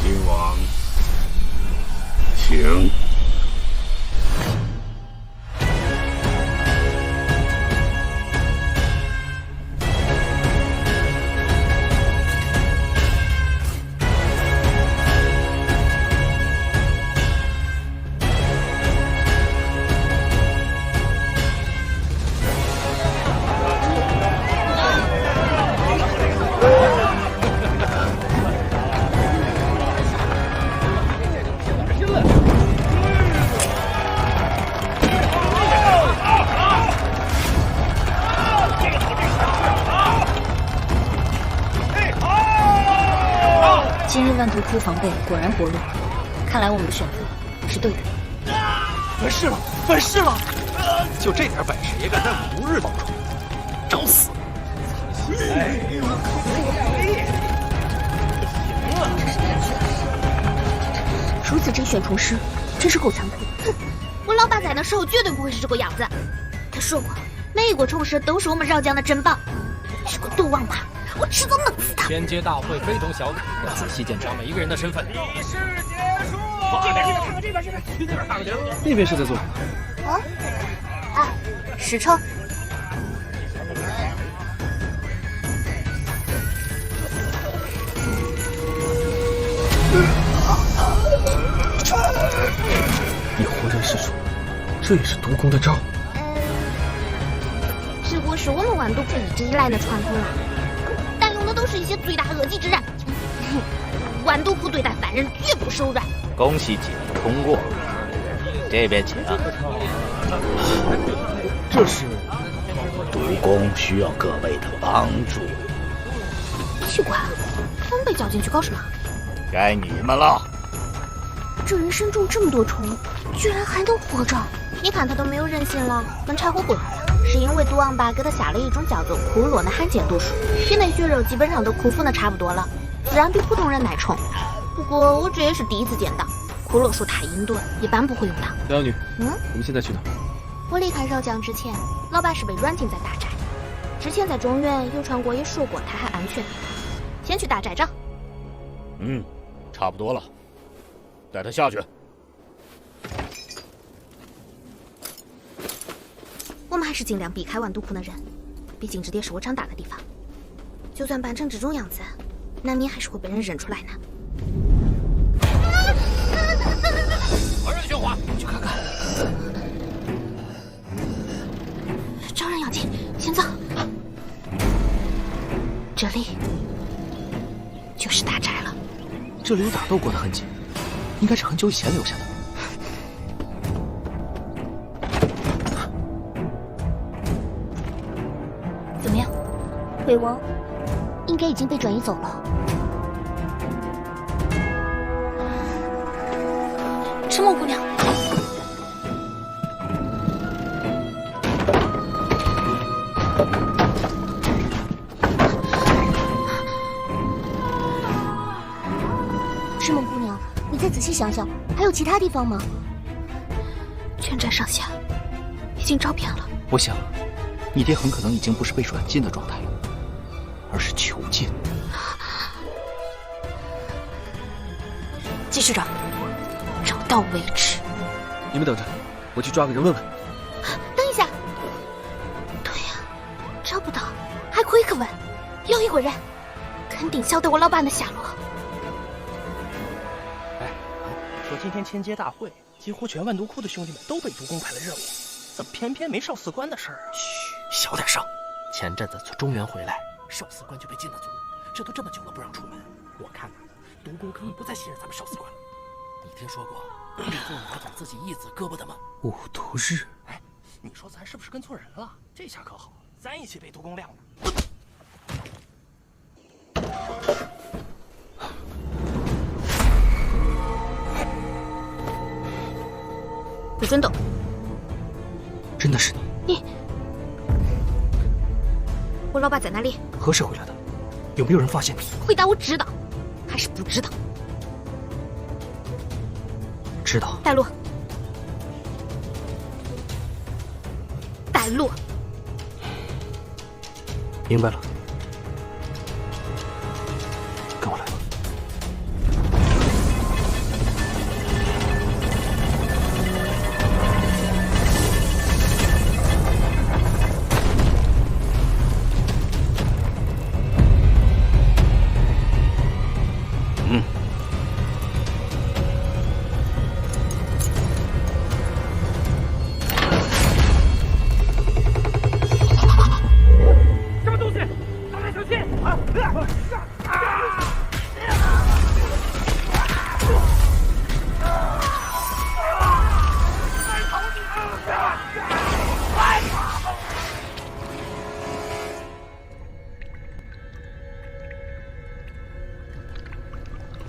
晋王，请。今日万毒窟防备果然薄弱，看来我们的选择是对的。反噬了，反噬了！就这点本事也敢在五毒日冒充，找死！如此甄选虫师，真是够残酷。哼，我老爸在的时候绝对不会是这个样子。他说过，每一个虫师都是我们饶江的珍宝。这个毒王八，我迟早弄死他！天阶大会非同小可，要仔细检查每一个人的身份。仪式结束。那边是在做。石车。你活人示众，这也是毒公的招。这不是我们万都库一直以来的传统了，但用的都是一些罪大恶极之人。万都库对待犯人绝不手软。恭喜解通过，这边请。这是毒公需要各位的帮助。奇怪，我们被叫进去搞什么？该你们了。这人身中这么多虫，居然还能活着！你看他都没有人性了，跟柴火滚了。是因为毒王八给他下了一种叫做骷髅的罕见毒术，体内血肉基本上都枯腐的差不多了，自然比普通人耐虫。不过我这也是第一次见到，骷髅术太阴钝，一般不会用到。妖女，我们现在去哪？我离开饶江之前，老爸是被软禁在大寨。之前在中原，游船国也说过他还安全。先去大寨找。差不多了，带他下去。我们还是尽量避开万都库的人，毕竟这也是我长大的地方。就算扮成这种样子，难免还是会被人认出来呢。何人喧哗？去看看。找人要紧，先走。这里就是大寨了。这里有打斗过的痕迹，应该是很久以前留下的。怎么样，鬼王应该已经被转移走了。赤梦姑娘，赤梦姑娘，你再仔细想想，还有其他地方吗？全寨上下已经找遍了。我想，你爹很可能已经不是被软禁的状态了，而是囚禁。继续找，找到为止。你们等着，我去抓个人问问。等一下，对呀，找不到，还可以问，有一个人肯定晓得我老板的下落。说今天签接大会，几乎全万毒窟的兄弟们都被毒公派了任务，怎么偏偏没少司官的事儿？嘘，小点声。前阵子从中原回来，少司官就被禁了足，这都这么久了不让出门，我看毒公可能不再信任咱们少司官了。你听说过立宗拿走自己义子胳膊的吗5毒日，哎，你说咱是不是跟错人了？这下可好，咱一起被毒公晾了。不准动！真的是你？你，我老爸在哪里？何时回来的？有没有人发现你？回答我知道还是不知道？知道。带路。带路。明白了。跟我来吧。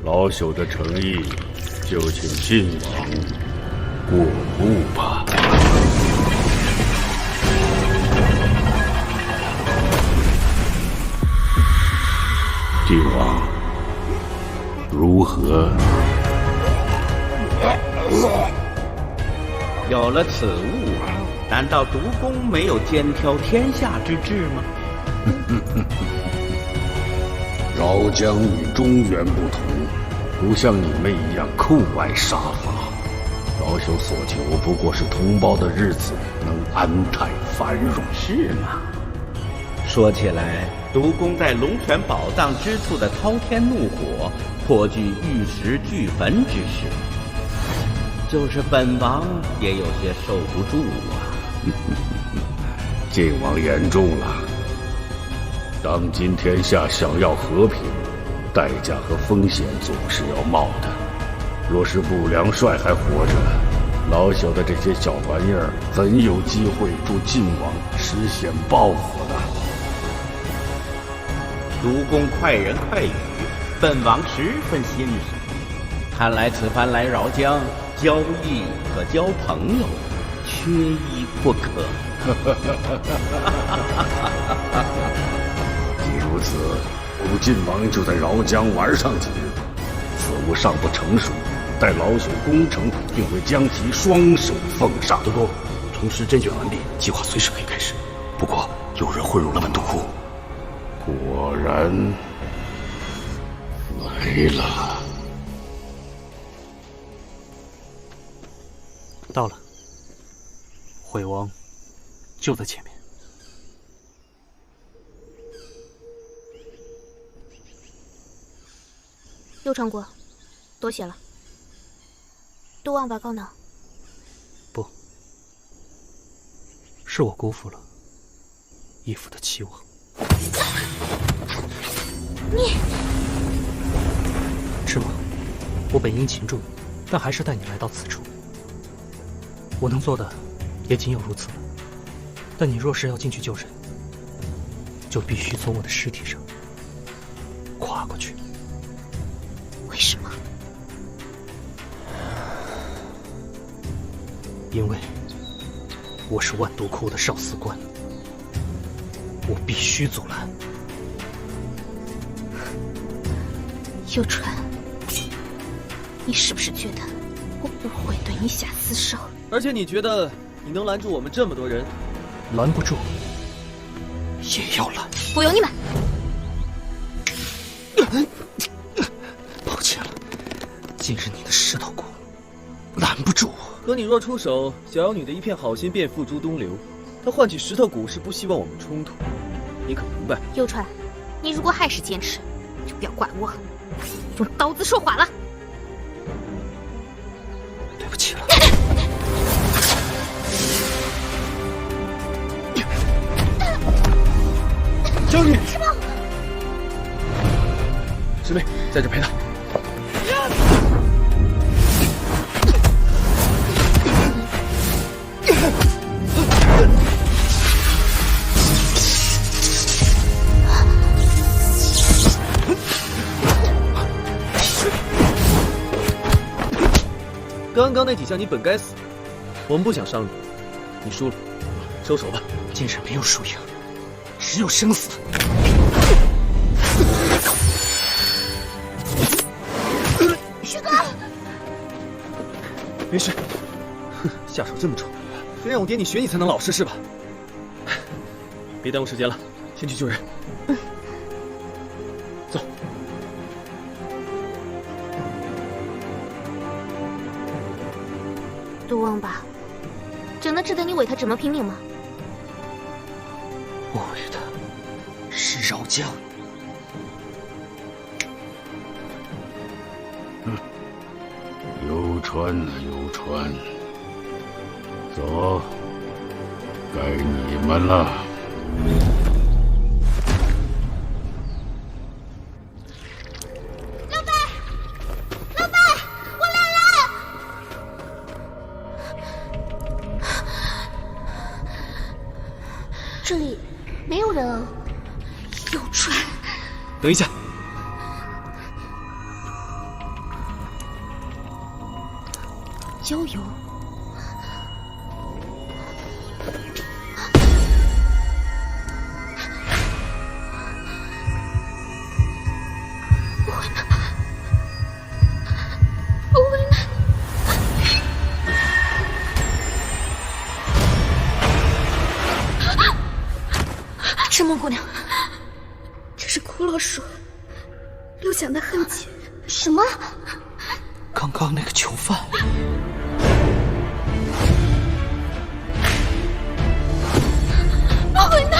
老朽的诚意，就请晋王过目吧。晋王，如何？有了此物，难道毒公没有兼挑天下之志吗？饶江与中原不同，不像你们一样酷爱杀伐。老朽所求不过是同胞的日子能安泰繁荣。是吗？说起来，毒公在龙泉宝藏之处的滔天怒火，颇具玉石俱焚之势。就是本王也有些受不住啊。晋王言重了。当今天下想要和平，代价和风险总是要冒的。若是不良帅还活着，老朽的这些小玩意儿怎有机会助晋王实现抱负呢？毒公快人快语，本王十分欣赏。看来此番来饶江，交易和交朋友缺一不可。既如此，吾晋王就在饶江玩上几日。此物尚不成熟，待老朽攻城，定会将其双手奉上。毒公，同时甄选完毕，计划随时可以开始。不过有人混入了万毒窟。果然来了。到了，毁王就在前面。刘长国，多谢了。毒王把高呢？不，是我辜负了义父的期望。你，赤马，我本应擒住你，但还是带你来到此处。我能做的也仅有如此了。但你若是要进去救人，就必须从我的尸体上跨过去。为什么？因为我是万毒窟的少司官，我必须阻拦。幽川，你是不是觉得我不会对你下死手？而且你觉得你能拦住我们这么多人？拦不住，也要拦。不用你们。抱歉了，竟是你的石头谷，拦不住我。可你若出手，小妖女的一片好心便付诸东流。她换取石头谷是不希望我们冲突，你可明白？幽川，你如果还是坚持，就不要怪我用刀子说话了。对不起了。小女，师梦，师妹在这陪她。刚刚那几下你本该死，我们不想伤你，你输了，收手吧。今日没有输赢，只有生死。师哥，没事。哼，下手这么重，非让我爹你学你才能老实是吧？别耽误时间了，先去救人。走。毒王吧，真的值得你为他这么拼命吗？我为的是饶江。游川啊游川，走，该你们了。这里没有人啊。游川，等一下。郊游。不会呢，不会呢。赤梦姑娘，这是骷髅树留下的痕迹。什么？刚刚那个囚犯。不会呢！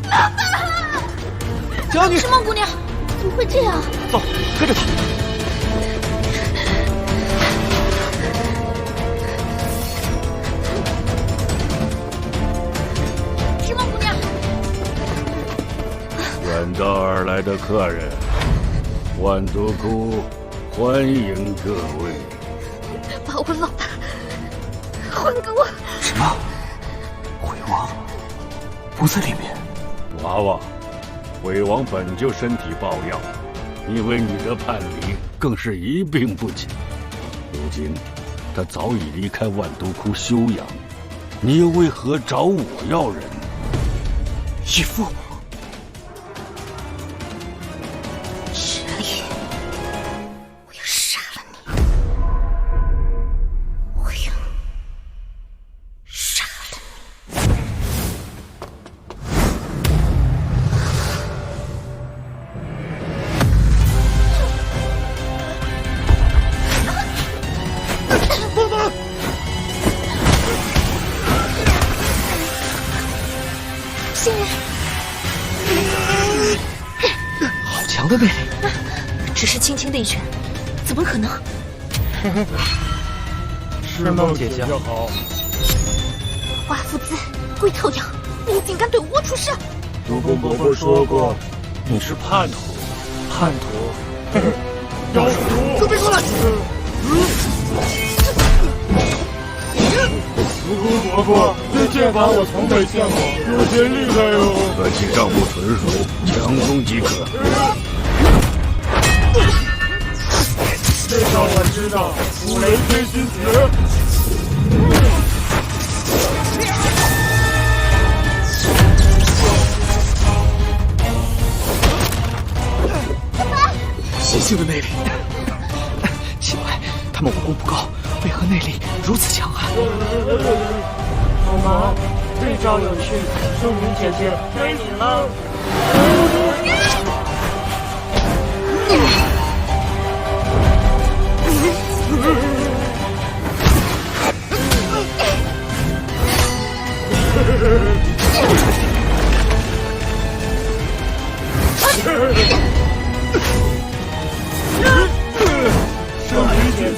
老板，小女，赤梦姑娘，怎么会这样？走，跟着他。赤梦姑娘，远道而来的客人，万毒窟欢迎各位。把我老大还给我！什么？鬼王不在里面？娃娃，鬼王本就身体抱恙，因为你的叛离，更是一病不起。如今他早已离开万毒窟休养，你又为何找我要人？义父，陈宇，我要杀了你！我要杀了你！妈妈，仙人，好强的魅力！只是轻轻的一拳，怎么可能？是梦姐姐好。华夫子，龟头羊，你竟敢对我出手！毒公伯伯说过，你是叛徒，叛徒。妖术，准备过来！毒公伯伯，这剑法我从未见过，有些厉害哟。可其账不纯熟，强攻即可。这招我知道，五雷推心诀。新兴的内力，奇怪，他们武功不高，为何内力如此强悍？好忙，这招有趣，淑明姐姐该你了。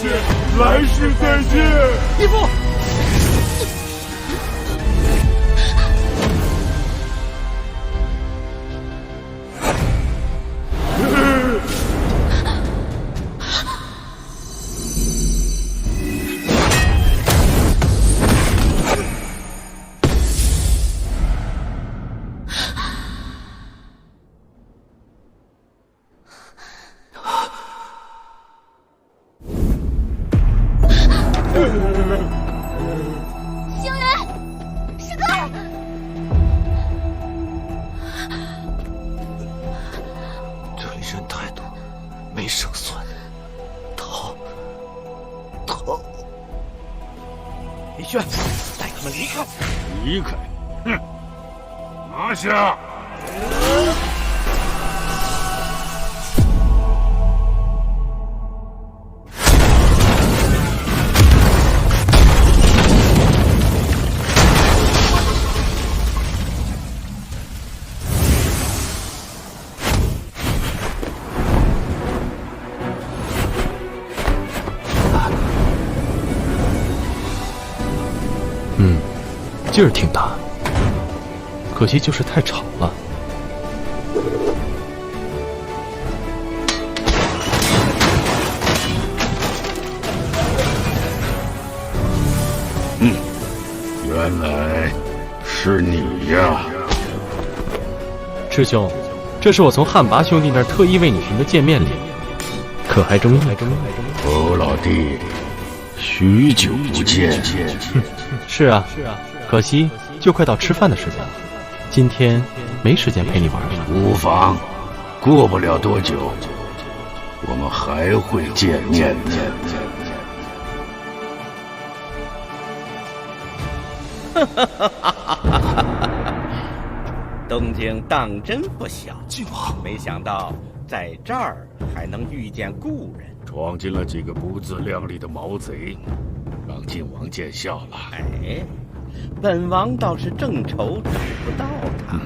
见，来世再见。义父。离开！哼！拿下！劲儿挺大，可惜就是太吵了。原来是你呀，师兄，这是我从汉拔兄弟那儿特意为你寻的见面礼，可还中意？侯老弟，许久不见。是啊。可惜，就快到吃饭的时间了，今天没时间陪你玩了。无妨，过不了多久，我们还会见面的。动静当真不小，靖王，没想到在这儿还能遇见故人，闯进了几个不自量力的毛贼，让靖王见笑了。哎。本王倒是正愁找不到他。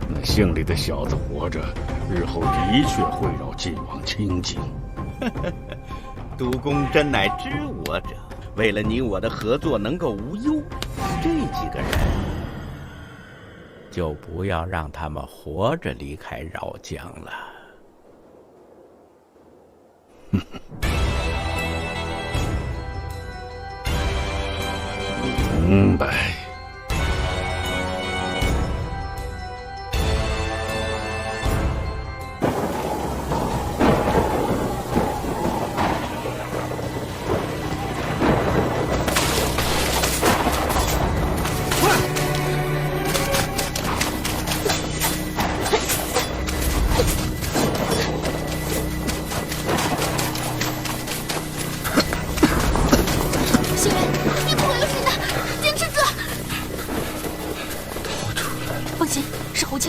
那姓李的小子活着，日后的确会扰晋王清静。督公真乃知我者，为了你我的合作能够无忧，这几个人就不要让他们活着离开饶江了。明白。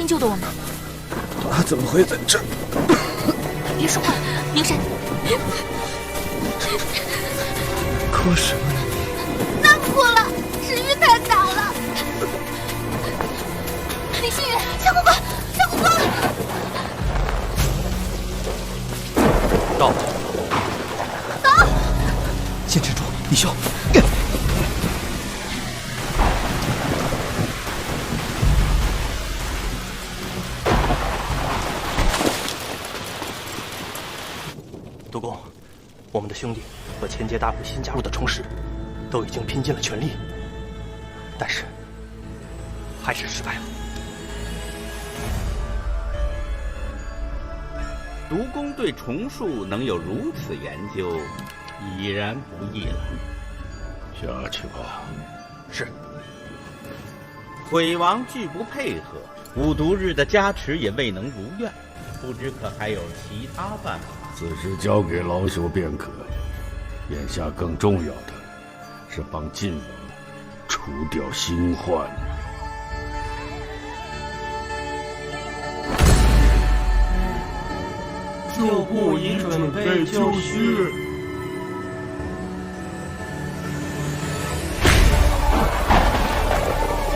救的我们，他怎么会在这儿？别说话，明山。哭什么呢？难哭了，时运太早了。李星宇，小公公，小公公！到。走。先站住，李兄。督公，我们的兄弟和千劫大会新加入的虫师都已经拼尽了全力，但是还是失败了。督公对虫术能有如此研究，已然不易了。下去吧。是。鬼王拒不配合，五毒日的加持也未能如愿，不知可还有其他办法？此事交给老朽便可。眼下更重要的是帮晋王除掉新患。旧部已准备就绪。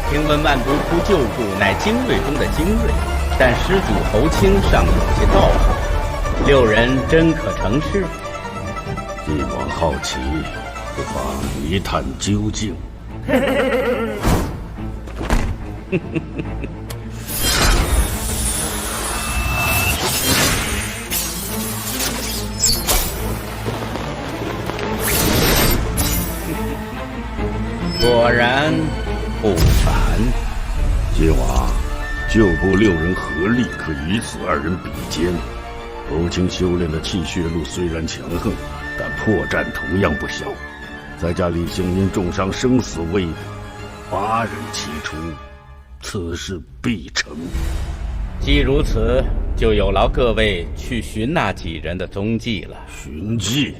听闻万毒窟旧部乃精锐中的精锐，但施主侯清尚有些道行，6人真可成事？帝王好奇，不妨一探究竟。果然不凡。今晚旧部6人合力，可与此2人比肩。欧青修炼的气血路虽然强横，但破绽同样不小。再加李星云重伤，生死未卜，8人齐出，此事必成。既如此，就有劳各位去寻那几人的踪迹了。寻迹？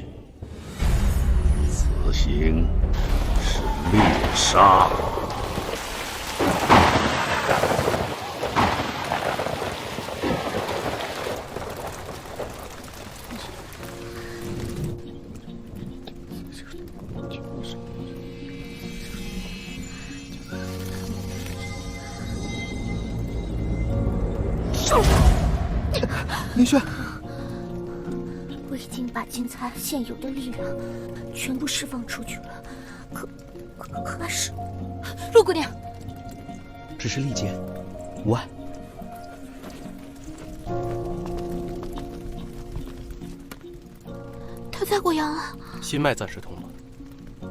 此行是猎杀。林轩，我已经把金灿现有的力量全部释放出去了，可是，陆姑娘，只是力竭，无碍。他在过阳啊，心脉暂时通了，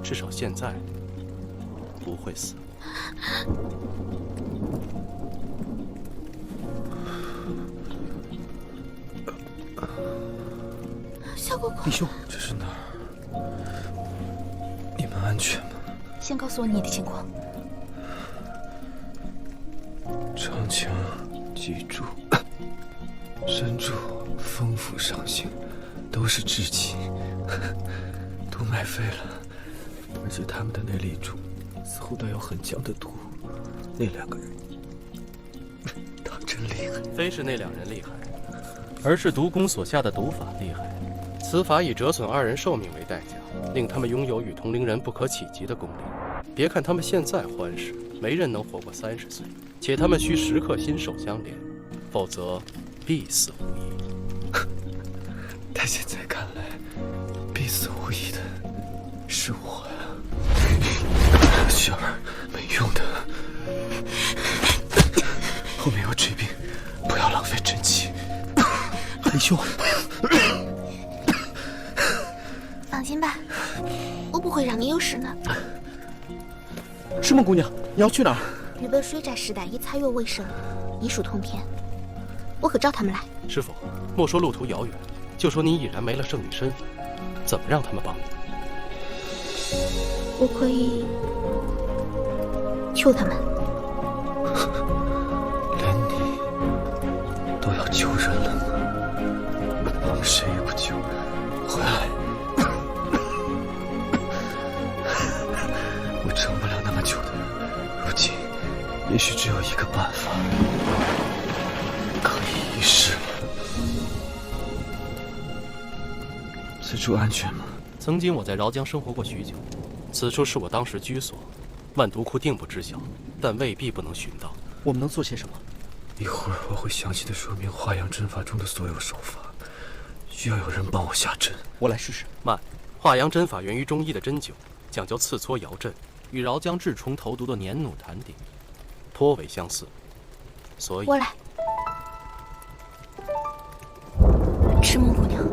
至少现在不会死。小姑姑，弟兄，这是哪儿？你们安全吗？先告诉我你的情况。长枪脊柱、身柱、风府上行，都是至极，都脉飞了，而且他们的内力中似乎带有很强的毒。那2个人，他们真厉害。非是那2人厉害，而是毒功所下的毒法厉害。此法以折损2人寿命为代价，令他们拥有与同龄人不可企及的功力。别看他们现在欢实，没人能活过30岁，且他们需时刻心手相连，否则必死无疑。但现在看来，必死无疑的是我呀，雪儿，没用的。后面有追兵，不要浪费真气。林兄，放心吧，我不会让你有事的。师梦姑娘，你要去哪儿？日本水寨世代以采药为生，医术通天，我可找他们来。师傅，莫说路途遥远，就说你已然没了圣女身份，怎么让他们帮你？我可以求他们。连你都要救人了吗？我们谁也不救，回来。我撑不了那么久的，如今也许只有一个办法，可以一试了。此处安全吗？曾经我在饶江生活过许久，此处是我当时居所，万毒窟定不知晓，但未必不能寻到。我们能做些什么？一会儿我会详细的说明化阳针法中的所有手法，需要有人帮我下针。我来试试。慢，化阳针法源于中医的针灸，讲究刺搓摇震，与饶江治虫投毒的粘弩弹顶颇为相似，所以我来。赤梦姑娘，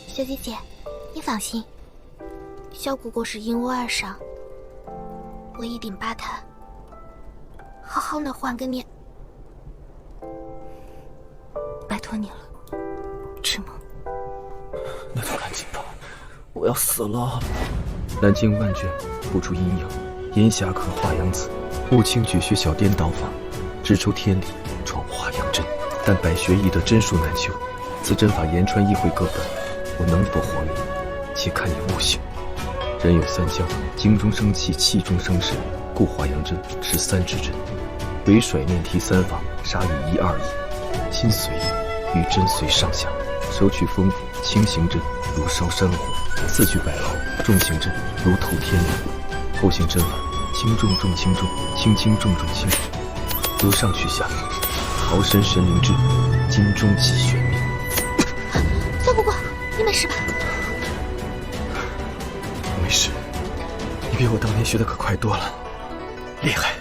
小姐姐，你放心，小姑姑是因我而伤，我一定把她好好的还给你。拜托你了，赤梦。那就赶紧吧，我要死了。南京万卷不出阴阳，烟霞可化阳子。穆青举学小颠倒法，直抽天理，创化阳针。但百学易得，针术难求。此针法言传意会各本，我能否活命，且看你悟性。人有3窍，精中生气，气中生神，故化阳针是3指针。唯甩念提3法，杀与1、2意。心随意，与针随上下。手取风符，轻行针如烧山火；四取百毫，重行针如透天理。后行针法轻重重轻重，轻轻重重轻，由上去下，桃神神灵志，金钟起玄命。小姑姑，你没事吧？我没事，你比我当年学的可快多了，厉害。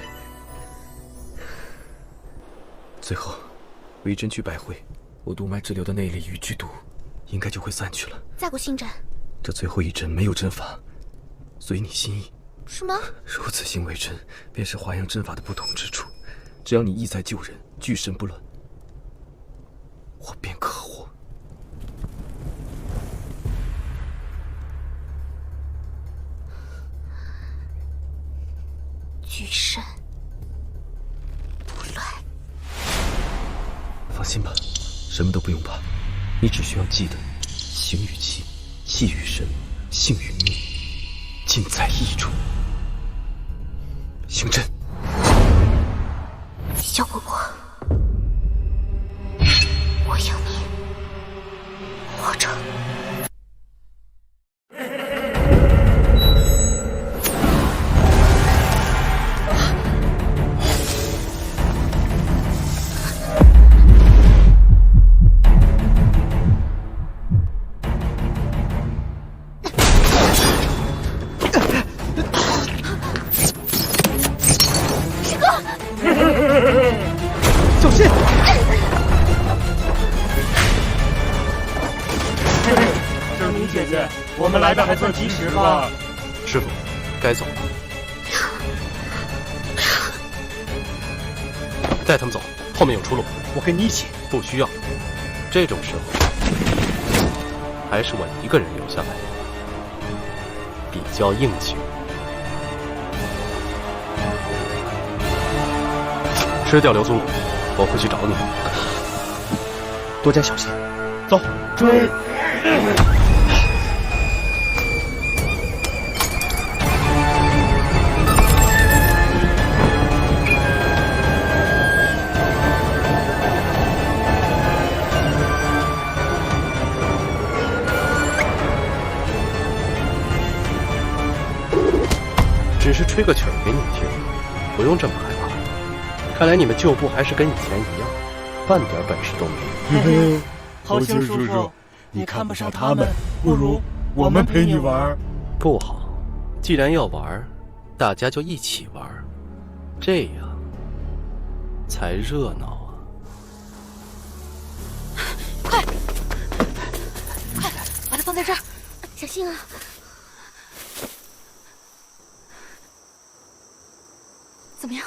最后，为真去百会，我督脉滞留的内力与剧毒，应该就会散去了。再过新针。这最后一针没有针法，随你心意。什么？如此行为针，便是华阳针法的不同之处。只要你意在救人，聚神不乱，我便可活。聚神不乱。放心吧，什么都不用怕，你只需要记得，形与气，气与神，性与命，尽在一处。行阵。小姑姑，我要你活着。小心！圣女姐姐，我们来的还算及时吧？师傅，该走了。带他们走，后面有出路。我跟你一起。不需要，这种时候还是我一个人留下来比较硬气。吃掉刘宗鲁，我会去找你。多加小心。走，追！只是吹个曲儿给你们听，不用这么害怕。看来你们旧部还是跟以前一样，半点本事都没有。豪星叔叔，你看不上他们，不如我们陪你玩。不好，既然要玩，大家就一起玩，这样才热闹啊！快，把它放在这儿，小心啊！怎么样？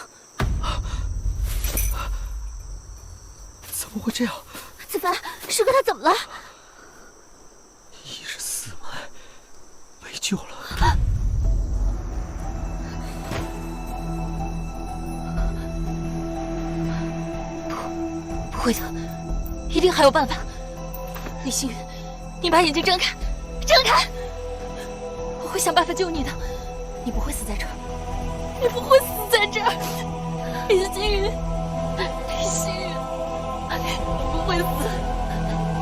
怎么会这样？子凡，师哥他怎么了？一是死脉，没救了。不会的，一定还有办法。李星云，你把眼睛睁开，睁开！我会想办法救你的，你不会死在这儿，你不会死在这儿，李星云，李星云。你不会死，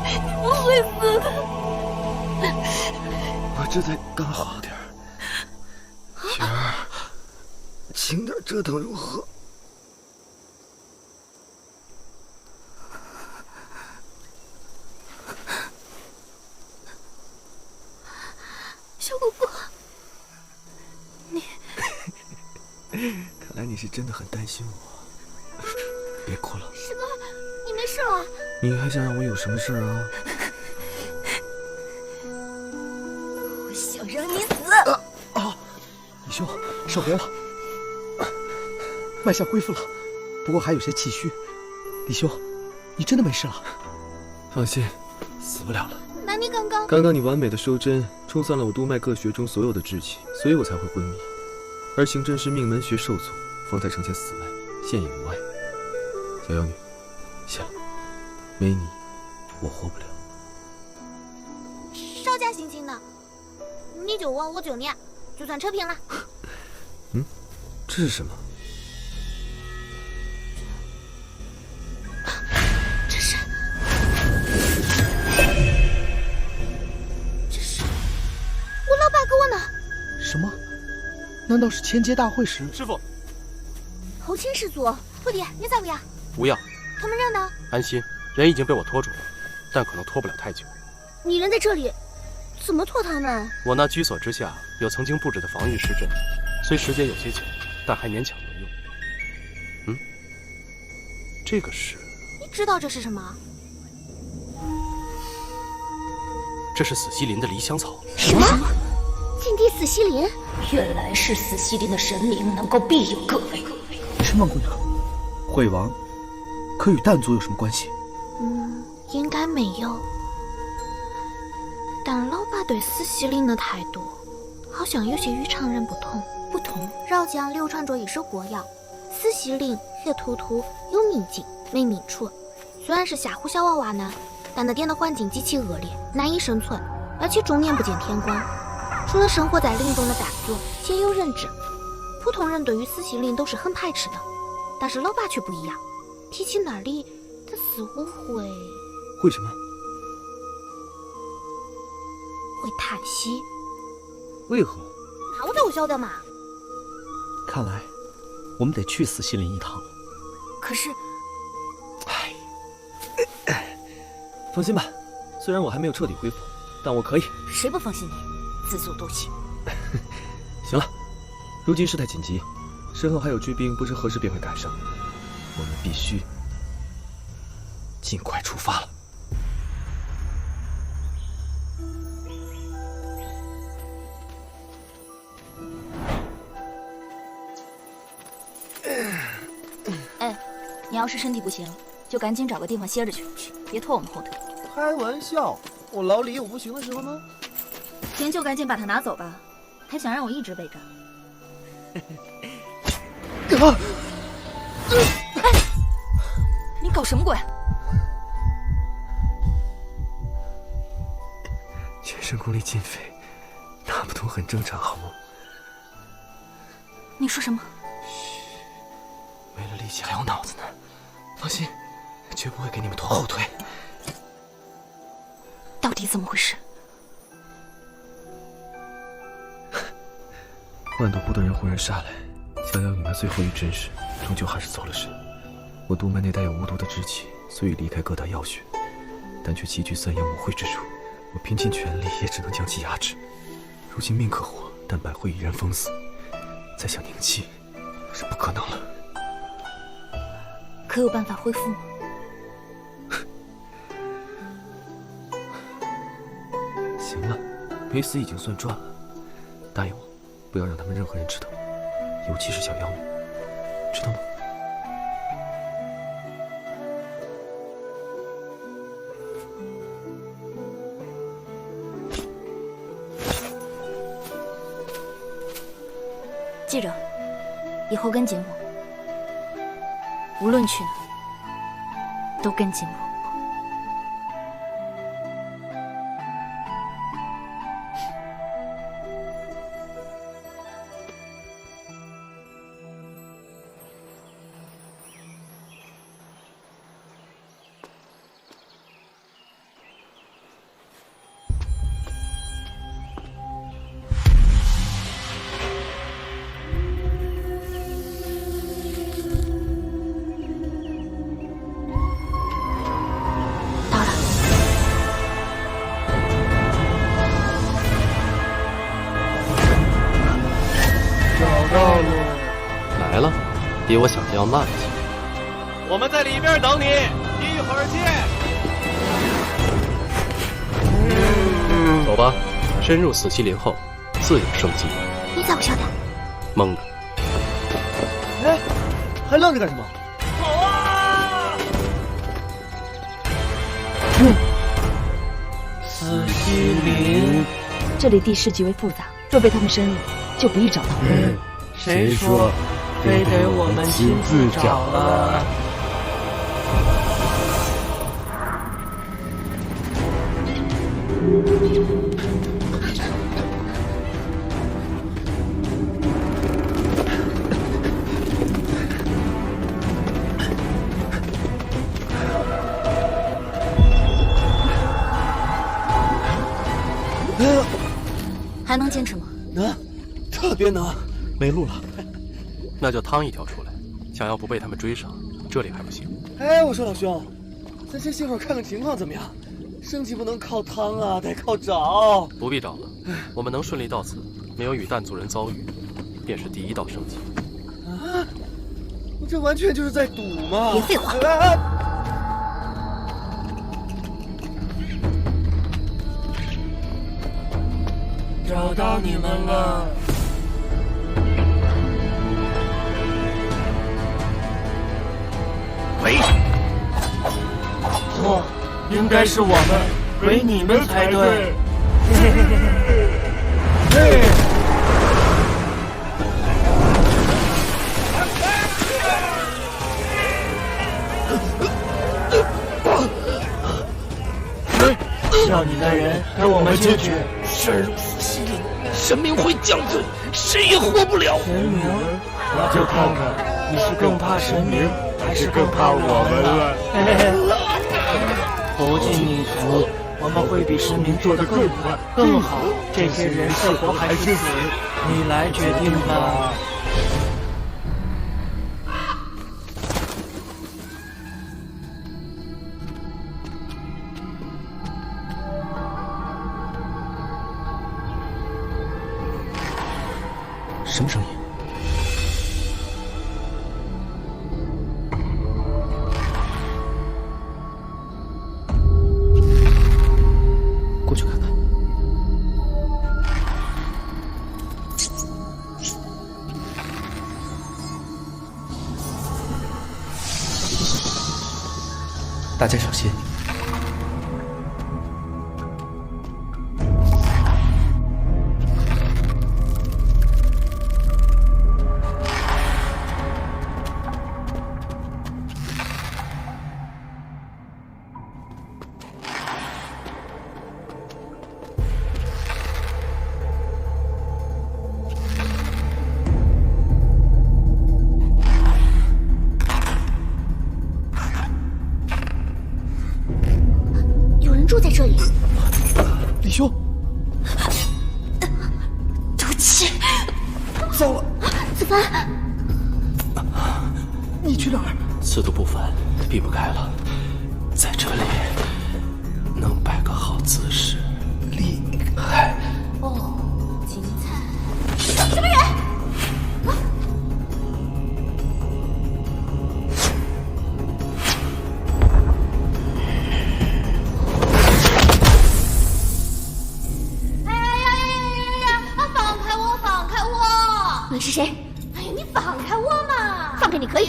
你不会死的。我这才刚好点儿，雪儿，轻点折腾如何？小姑姑，你看来你是真的很担心我。别哭了，师哥。你没事了？你还想让我有什么事啊？我想让你死！李兄，手别了，脉象恢复了，不过还有些气虚。李兄，你真的没事了？放心，死不了了。那你刚刚你完美的收针，冲散了我督脉各穴中所有的志气，所以我才会昏迷。而行针是命门穴受阻，方才呈现死脉，现也无碍。小妖女。谢了，没你，我活不了。稍加行情的，你救我，我救你，就算扯平了。这是什么？这是我老爸给我的。什么？难难道是千阶大会时？师傅，侯钦师祖，徒弟，你咋不呀？无恙。他们人呢？安心，人已经被我拖住了，但可能拖不了太久。你人在这里，怎么拖他们？我那居所之下有曾经布置的防御石阵，虽时间有些久，但还勉强能用。这个是？你知道这是什么？这是死西林的离香草。什么？禁地死西林？原来是死西林的神灵能够庇佑各位。申梦姑娘，惠王可与弹族有什么关系？应该没有。但老爸对死西林的态度，好像有些与常人不同。绕江流传着一首歌谣：死西林黑秃秃，有秘境没名处。虽然是吓唬小娃娃呢，但那点的环境极其恶劣，难以生存，而且终年不见天光。除了生活在林中的弹族鲜有人知，普通人对于死西林都是很排斥的。但是老爸却不一样，提起那里，他似乎会什么？会叹息。为何？那我咋不晓得嘛？看来我们得去死西林一趟了。可是，放心吧，虽然我还没有彻底恢复，但我可以。谁不放心你？自作多情。行了，如今事态紧急，身后还有追兵，不知何时便会赶上，我们必须尽快出发了。哎，你要是身体不行，就赶紧找个地方歇着去，别拖我们后腿。开玩笑，我老李有不行的时候吗？行就赶紧把它拿走吧，还想让我一直背着？你搞什么鬼？全身功力尽废，拿不动很正常，好吗？你说什么？没了力气还有脑子呢，放心，绝不会给你们拖后腿。到底怎么回事？万毒窟的人忽然杀来，想要你那最后一针时，终究还是走了神。我督脉内带有无毒的之气，所以离开各大药穴，但却极具三阳五会之术。我拼尽全力也只能将其压制。如今命可活，但百会已然封死，再想凝气是不可能了。可有办法恢复吗？行了，没死已经算赚了。答应我，不要让他们任何人知道，尤其是小妖女，知道吗？记着，以后跟紧我，无论去哪，都跟紧我。来了，比我想的要慢一些。我们在里边等你，一会儿见。走吧，深入死西林后，自有生机。你咋不晓得？蒙的。哎，还愣着干什么？走啊！死西林，这里地势极为复杂，若被他们深入，就不易找到。谁说非得我们亲自找了？还能坚持吗？能，特别能。没路了，那就趟一条出来。想要不被他们追上，这里还不行。哎，我说老兄，咱先歇会儿看看情况怎么样？升级不能靠趟啊，得靠找。不必找了，我们能顺利到此，没有与弹族人遭遇，便是第一道升级。啊，这完全就是在赌嘛！别废话。找到你们了。喂，错，应该是我们，为你们才对。叫你的人跟我们进去。深入死西里，神明会降罪，谁也活不了。神明，我就看看你是更怕神明，还是更怕我们了。不尽你足，我们会比神明做得更快、更好。这些人是活还是死，你来决定吧。什么声音？过去看看。大家小心。住在这里。李兄，毒气，糟了！子帆，你去哪儿？此度不凡，避不开了。在这里能摆个好姿势，厉害。哦，精彩！什么人？你是谁？哎呀，你放开我嘛！放开你可以，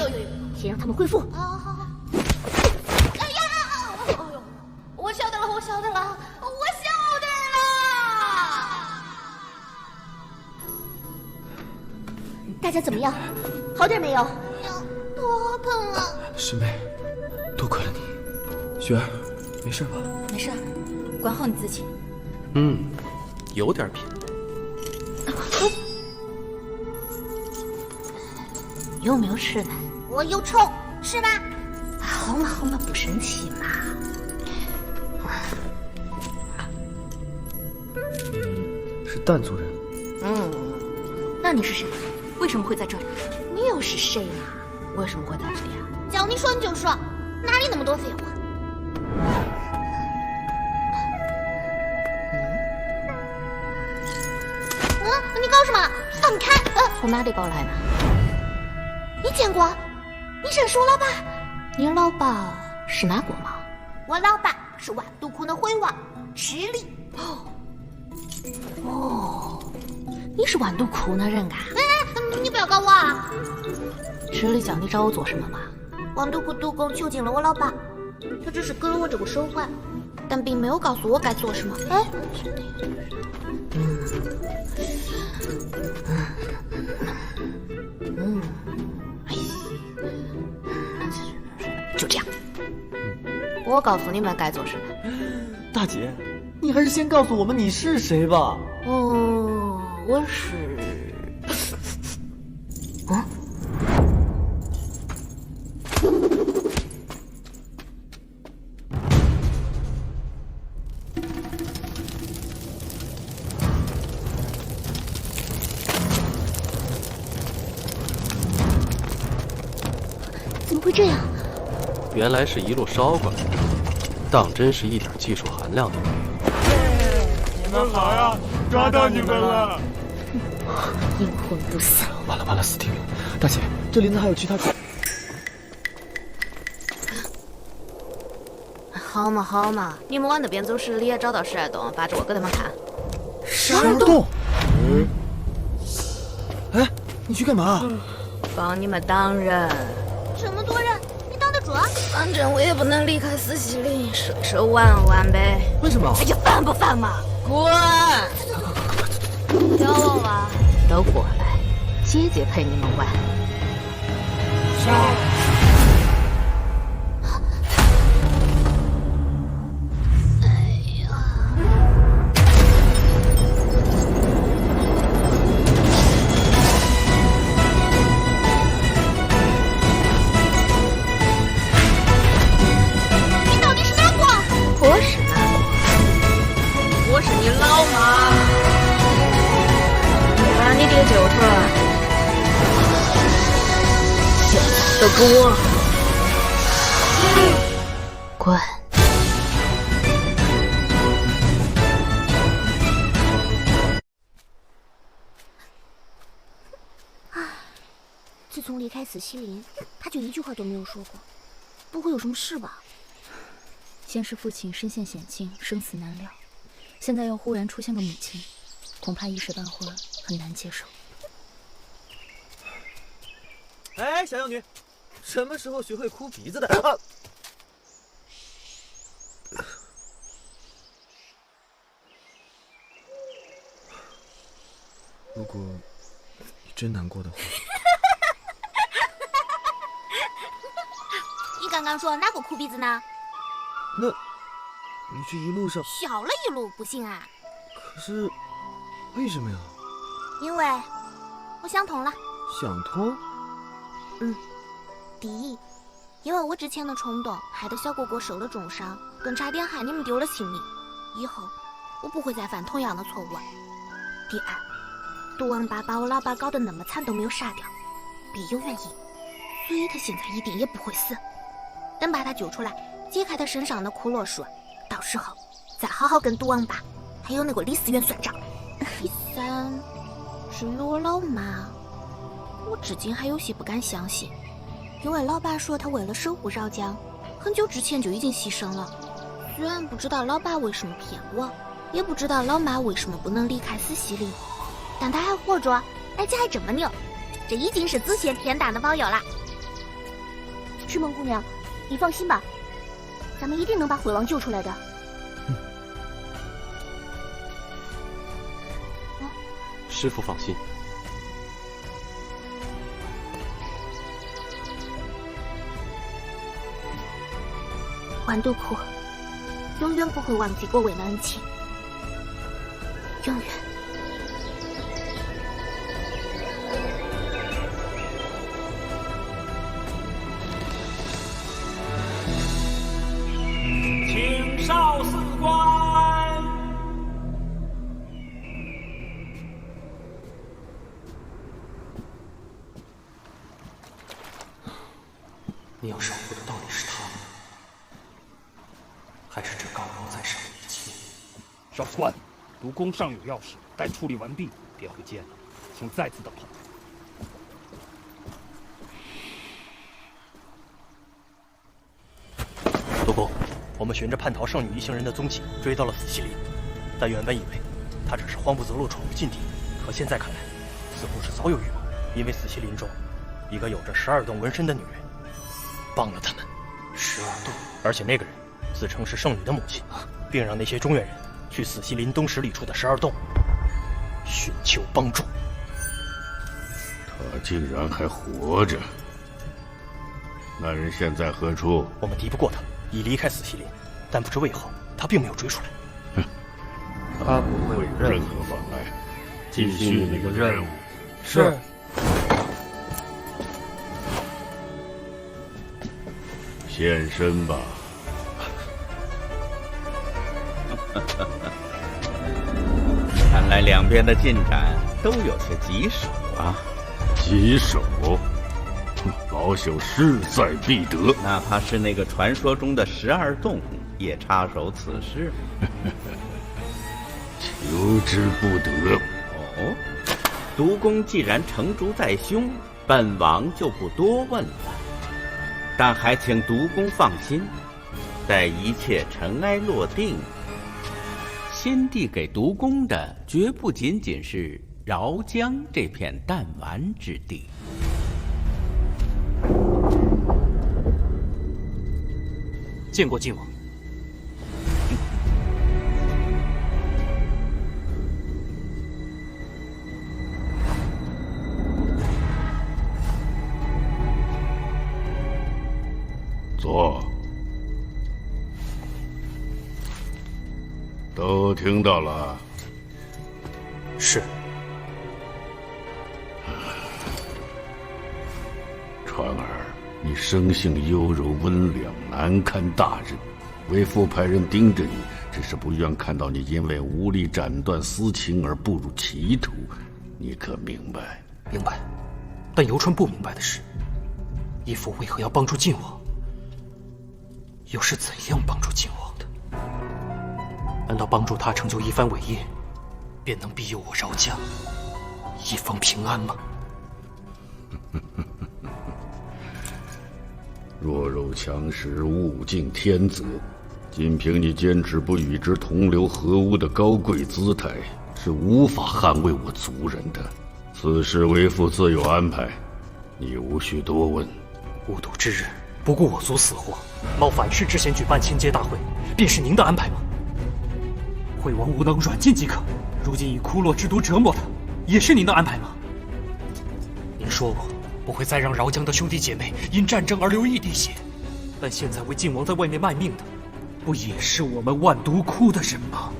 先让他们恢复。好。哎呀！我晓得了，我晓得了。大家怎么样？好点没有？头好疼啊！师妹，多亏了你。雪儿，没事吧？没事，管好你自己。有点品。有没有吃的？我有虫，是吧？好嘛好嘛，不生气嘛。是弹族人。那你是谁？为什么会在这里？你又是谁嘛？为什么会在这里啊？叫你说你就说，哪里那么多废话？你搞什么？放开！从哪里搞来的？你见过？你认识我老爸？你老爸是哪国吗？我老爸是万都窟的徽王，赤力。哦，你是万都窟的人啊？你不要搞我啊！赤力叫你找我做什么吗？万都窟督公囚禁了我老爸，他只是给了我这个手环，但并没有告诉我该做什么。就这样，我告诉你们该做什么。大姐，你还是先告诉我们你是谁吧。我是……怎么会这样？原来是一路烧过来的，当真是一点技术含量都没有。你们好呀，抓到你们了！阴魂不散！完了，死定了！大姐，这林子还有其他主。好嘛，你们往那边走时，也找到12洞，发着我给他们看。12洞？哎，你去干嘛？帮你们挡人。这么多人，你挡得住？反正我也不能离开死西林，手玩呗。为什么？哎呀，烦不烦嘛？滚！小娃娃，都过来，姐姐陪你们玩。都给我滚！自从离开死西林，他就一句话都没有说过。不会有什么事吧？先是父亲身陷险境，生死难料，现在又忽然出现个母亲，恐怕一时半会儿很难接受。哎，小妖女，什么时候学会哭鼻子的？如果你真难过的话，你刚刚说哪个哭鼻子呢？那你这一路上小了一路，不信啊？可是为什么呀？因为我想通了。想通？第一，因为我之前的冲动害得小果果受了重伤，更差点害你们丢了性命。以后我不会再犯同样的错误。第二，毒王八把我老爸搞得那么惨都没有杀掉，必有原因，所以他现在一定也不会死。等把他救出来，解开他身上的骷髅术，到时候再好好跟毒王八还有那个李思远算账。第三，至于我老妈，我至今还有些不敢相信，因为老爸说他为了守护饶江，很久之前就已经牺牲了。虽然不知道老爸为什么骗我，也不知道老妈为什么不能离开死西林，但他还活着，而且还这么牛，这已经是子羡天大的保佑了。赤梦姑娘，你放心吧，咱们一定能把毁王救出来的。师父放心。豌豆哭永远不会忘记过伟的恩情，永远。请少司官。你要守护的到底是他们，还是这高高在上的一切？少司官，毒宫尚有要事，待处理完毕便会见，请再次等候。毒宫，我们循着叛逃少女一行人的踪迹追到了死西林，但原本以为他只是慌不择路闯入禁地，可现在看来，似乎是早有预谋。因为死西林中，一个有着12洞纹身的女人帮了他们。12洞，而且那个人自称是圣女的母亲，并让那些中原人去死西林东十里处的12洞寻求帮助。他竟然还活着！那人现在何处？我们敌不过他，已离开死西林，但不知为何他并没有追出来。他不会有任何妨碍，继续那个任务。是。现身吧。看来两边的进展都有些棘手啊。棘手？老朽势在必得。哪怕是那个传说中的12洞，也插手此事。求之不得。哦，毒公既然成竹在胸，本王就不多问了。但还请毒公放心，待一切尘埃落定，先帝给毒公的绝不仅仅是饶江这片弹丸之地。见过晋王。坐。都听到了。是。川儿，你生性优柔温良，难堪大任。为父派人盯着你，只是不愿看到你因为无力斩断私情而步入歧途。你可明白？明白。但游川不明白的是，义父为何要帮助晋王？又是怎样帮助晋王的？难道帮助他成就一番伟业，便能庇佑我饶江，一方平安吗？弱肉强食，物竞天择。仅凭你坚持不与之同流合污的高贵姿态，是无法捍卫我族人的。此事为父自有安排，你无需多问。无睹之日，不顾我族死活，冒反世之嫌举办迁接大会，便是您的安排吗？惠王无能软禁即可，如今以骷髅之毒折磨他，也是您的安排吗？您说过不会再让饶江的兄弟姐妹因战争而流一滴血，但现在为晋王在外面卖命的，不也是我们万毒窟的人吗？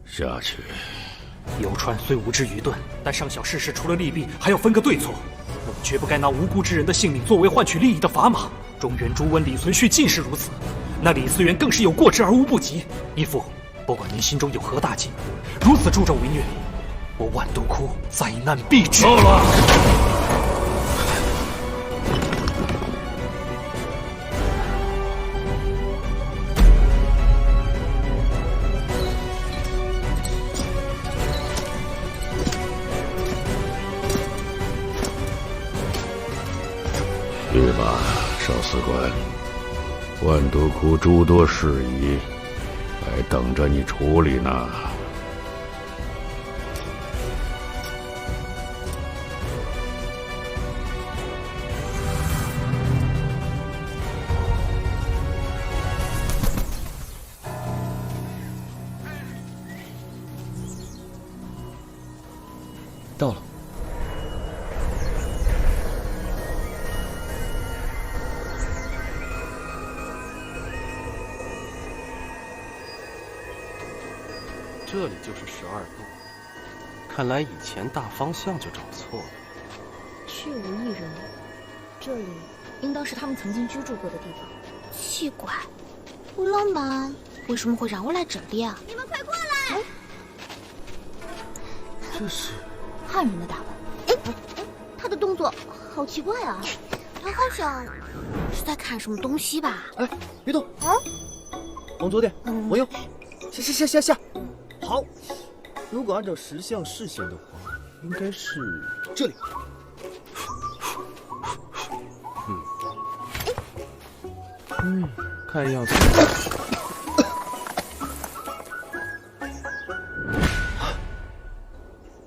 下去。游川虽无知愚钝，但上小事除了利弊，还要分个对错。我们绝不该拿无辜之人的性命作为换取利益的砝码。中原朱温、李存勖尽是如此，那李嗣源更是有过之而无不及。义父，不管您心中有何大计，如此助纣为虐，我万毒窟灾难必至。够了！去吧，少司官，万毒窟诸多事宜还等着你处理呢。到了。这里就是12洞，看来以前大方向就找错了。去无一人，这里应当是他们曾经居住过的地方。奇怪，五郎们为什么会让我来这里啊？你们快过来！这是汉人的打扮。他的动作好奇怪啊，他好像是在看什么东西吧？哎，别动！往左点，往右，下。好，如果按照石像视线的话，应该是这里。看样子。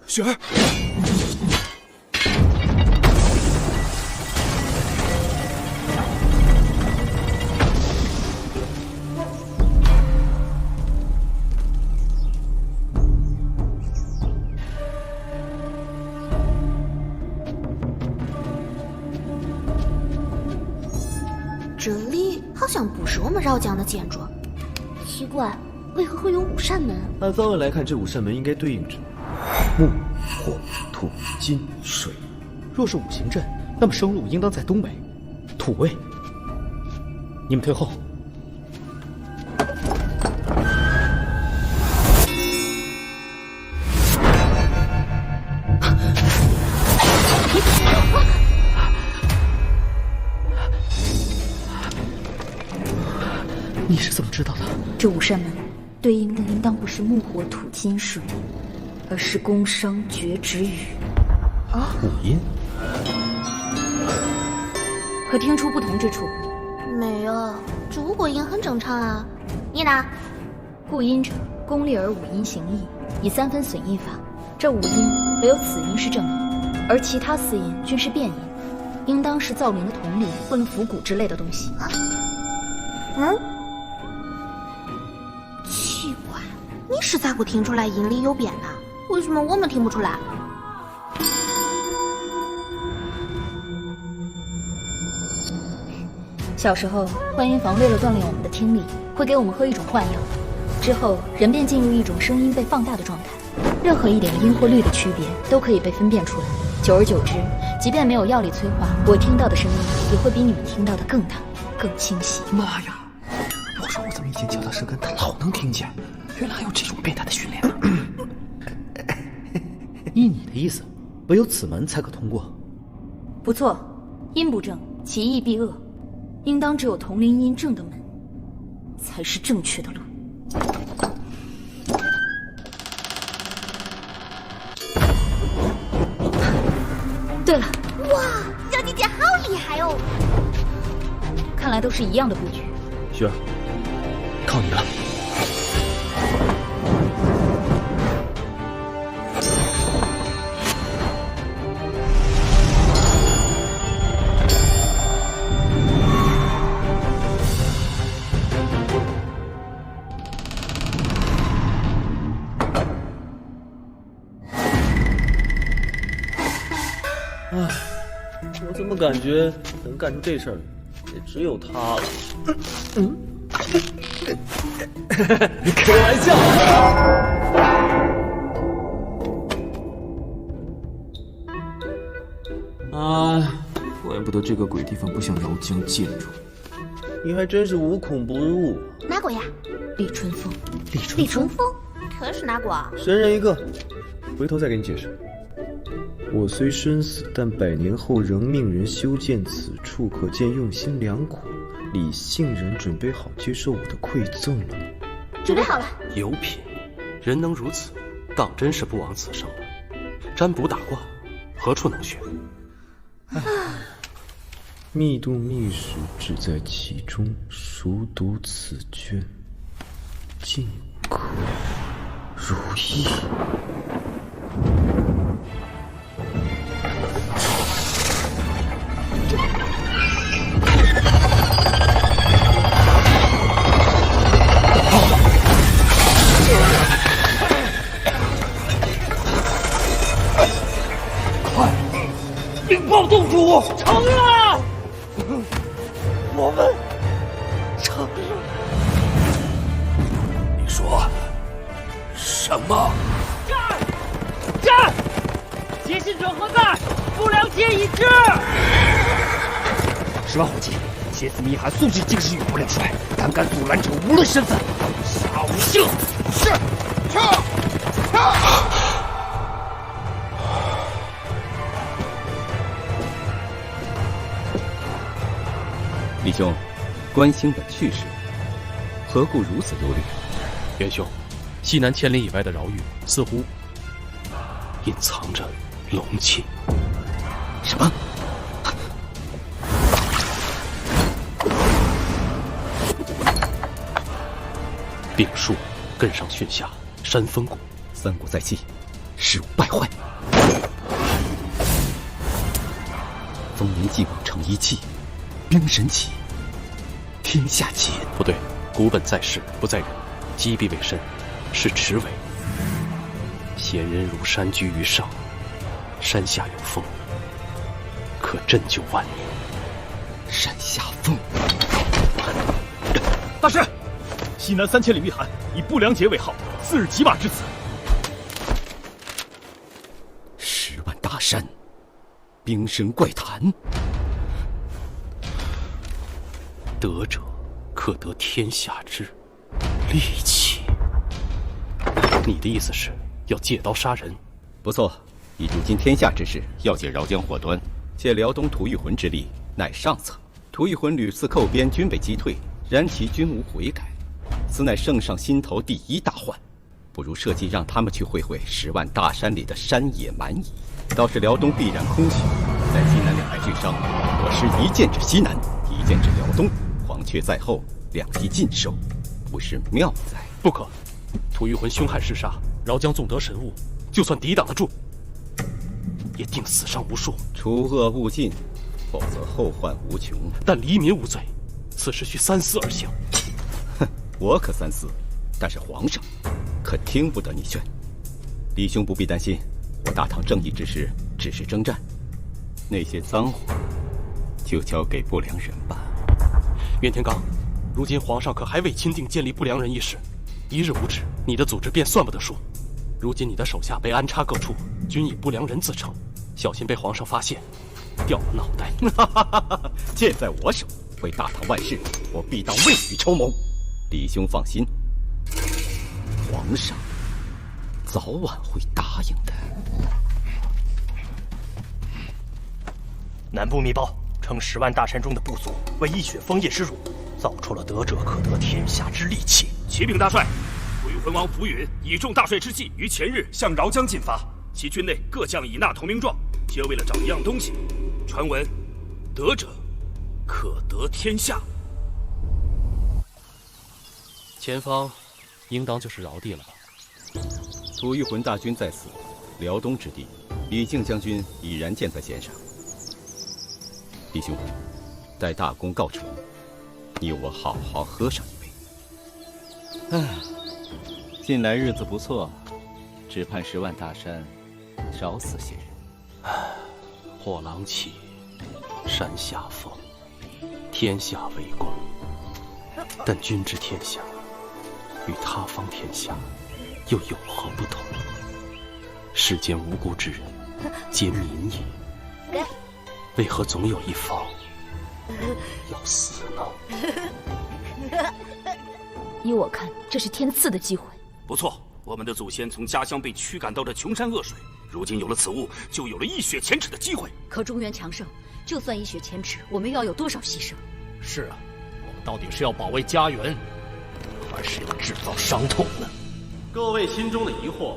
雪儿，这里好像不是我们饶江的建筑，奇怪，为何会有5扇门？按方位来看，这5扇门应该对应着木、火、土、金、水。若是5行阵，那么生路应当在东北，土位。你们退后。你是怎么知道的？这5扇门对应的应当不是木火土金水，而是宫商角徵羽。啊，5音可听出不同之处？没有，这5个音很正常啊。你呢？故音者，功利而5音形异，以3分损益法。这5音唯有此音是正音，而其他4音均是变音，应当是造灵的铜铃或符骨之类的东西。奇怪，你是咋个听出来音里有变的？为什么我们听不出来？小时候，幻音房为了锻炼我们的听力，会给我们喝一种幻药，之后人便进入一种声音被放大的状态，任何一点音或律的区别都可以被分辨出来。久而久之，即便没有药力催化，我听到的声音也会比你们听到的更大、更清晰。妈呀！我说我怎么以前嚼到舌根，他老能听见？原来还有这种变态的训练。依你的意思，唯有此门才可通过。不错，音不正，其意必恶。应当只有铜铃音正的门，才是正确的路。对了，哇，小姐姐好厉害哦！看来都是一样的布局。雪儿，靠你了。我怎么感觉能干出这事儿，也只有他了。开玩笑。怪不得这个鬼地方不像饶江建筑。你还真是无孔不入。哪个呀？李春风。李春风，可是哪个啊？神人一个，回头再给你解释。我虽身死，但100年后仍命人修建此处，可见用心良苦。李信人准备好接受我的馈赠了。准备好了。有品，人能如此，当真是不枉此生了。占卜打卦，何处能学？密度密史只在其中，熟读此卷，尽可如意。快，禀报洞主，成了！我们成了。你说什么？战！接信者何在？不良皆已知。10万火急，蝎子密函素质竟是与不良帅，胆敢阻拦者无论身份，杀无赦。是，撤。李兄，关心本去世，何故如此忧虑？元兄，西南千里以外的饶域似乎隐藏着龙气。什么？病树根上训下，山峰谷，三国在即，事物败坏。风云既往成一气，兵神起，天下起。不对，古本在世不在人，击毙为身，是池尾。贤人如山居于上，山下有风，可镇就万年。山下风。大师，西南3000里密函以不良节为号，4日骑马至此。10万大山，兵声怪谈。得者可得天下之利器。你的意思是要借刀杀人？不错，以如今天下之势，要解饶江祸端，借辽东吐谷浑之力，乃上策。吐谷浑屡次寇边，均被击退，然其均无悔改，此乃圣上心头第一大患。不如设计让他们去会会10万大山里的山野蛮夷，倒是辽东必然空虚。在西南两败俱伤，我师一剑指西南，一剑指辽东，黄雀在后，两地尽收，不是妙哉？不可，吐谷浑凶悍嗜杀，饶江纵得神物，就算抵挡得住，也定死伤无数。除恶务尽，否则后患无穷。但黎民无罪，此事需三思而行。哼，我可三思，但是皇上可听不得你劝。李兄不必担心，我大唐正义之师只是征战，那些脏活就交给不良人吧。袁天罡，如今皇上可还未钦定建立不良人一事，一日无止，你的组织便算不得数。如今你的手下被安插各处，均以不良人自称，小心被皇上发现，掉了脑袋。剑在我手，为大唐万事，我必当未雨绸缪。李兄放心，皇上早晚会答应的。南部密报称10万大山中的部族为一雪枫叶之辱，造出了得者可得天下之利器。启禀大帅，吐谷浑王浮云以众大帅之计于前日向饶江进发，其军内各将已纳同名状，皆为了找一样东西。传闻得者可得天下。前方应当就是饶地了吧？吐谷浑大军在此，辽东之地，李靖将军已然箭在弦上。弟兄，待大功告成，你我好好喝上一杯。近来日子不错，只盼10万大山少死些人。火狼起，山下风，天下为公。但君之天下与他方天下又有何不同？世间无辜之人皆民也，为何总有一方要死呢？依我看，这是天赐的机会。不错，我们的祖先从家乡被驱赶到这穷山恶水，如今有了此物，就有了一雪前耻的机会。可中原强盛，就算一雪前耻，我们又要有多少牺牲？是啊，我们到底是要保卫家园，还是要制造伤痛呢？各位心中的疑惑，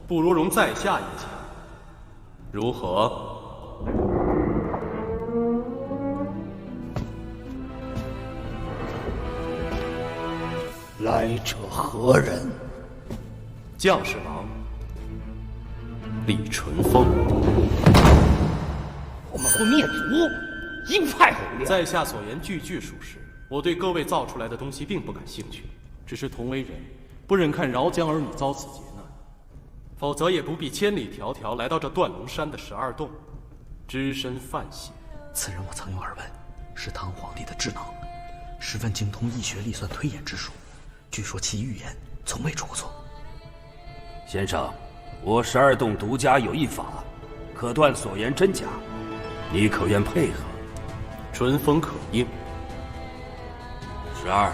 不如容在下一讲，如何？来者何人？将士郎李淳风。我们会灭族，鹰派毁灭。在下所言句句属实，我对各位造出来的东西并不感兴趣，只是同为人，不忍看饶江儿女遭此劫难，否则也不必千里迢迢来到这断龙山的12洞，只身犯险。此人我曾有耳闻，是唐皇帝的智囊，十分精通易学历算推演之术。据说其预言从未出过错。先生，我12洞独家有一法，可断所言真假，你可愿配合？淳风可应。12。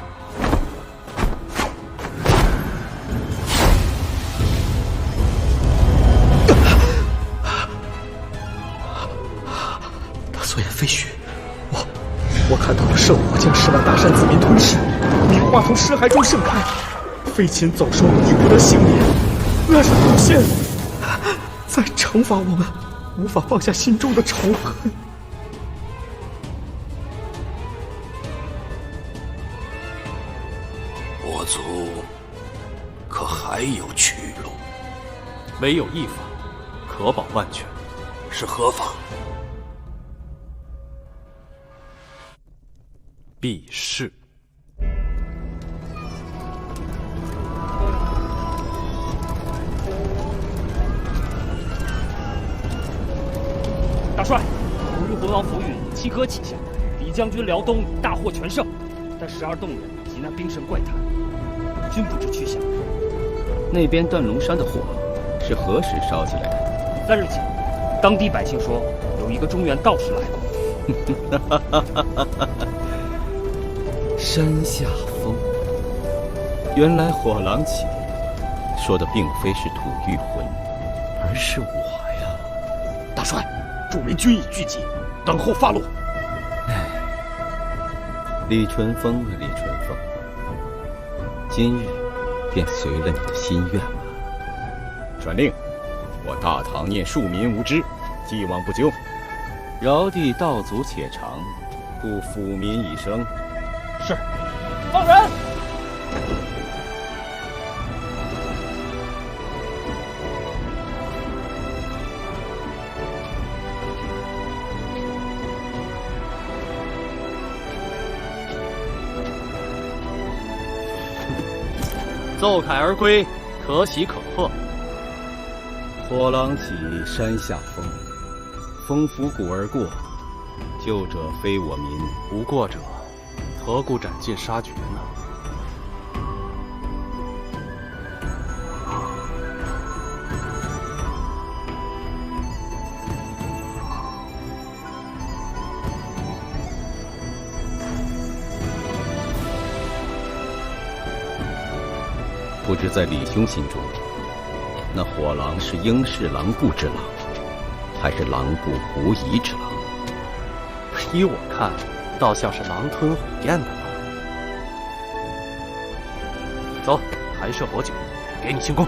他所言非虚，我看到了圣火将10万大山子民吞噬，米花从尸骸中盛开，飞禽走兽亦不得幸免。那是祖先在惩罚我们，无法放下心中的仇恨。我族可还有去路？唯有一法，可保万全。是何法？避世。大帅，吐谷浑王浮云欺戈起下，李将军辽东大获全胜，但12洞人及那兵神怪谈，均不知去向。那边断龙山的火是何时烧起来的？3日前，当地百姓说有一个中原道士来过。山下风，原来火狼起说的并非是吐谷浑，而是我呀！大帅，众人均已聚集，等候发落。李淳风啊，李淳风，今日便随了你的心愿吧。传令，我大唐念庶民无知，既往不咎，饶地道阻且长，故抚民以生。是，放人！奏凯而归，可喜可贺。火狼起山下风，风拂谷而过，救者非我民，无过者何故斩尽杀绝呢？不知在李兄心中，那火狼是应是狼部之狼，还是狼部狐疑之狼？依我看，倒像是狼吞虎咽的狼。走，抬设火酒，给你庆功。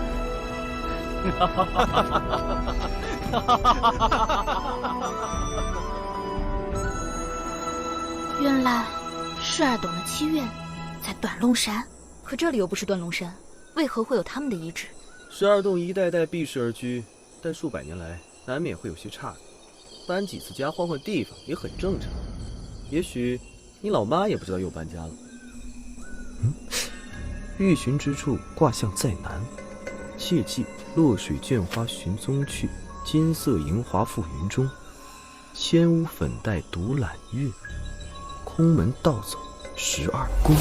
原来12洞的起源在断龙山，可这里又不是断龙山，为何会有他们的遗址？12洞一代代避世而居，但数百年来难免会有些差别，搬几次家换换地方也很正常。也许你老妈也不知道又搬家了。欲寻之处，卦象在南，切记落水绢花寻踪去，金色银华覆云中，千屋粉黛独揽月，空门盗走12宫。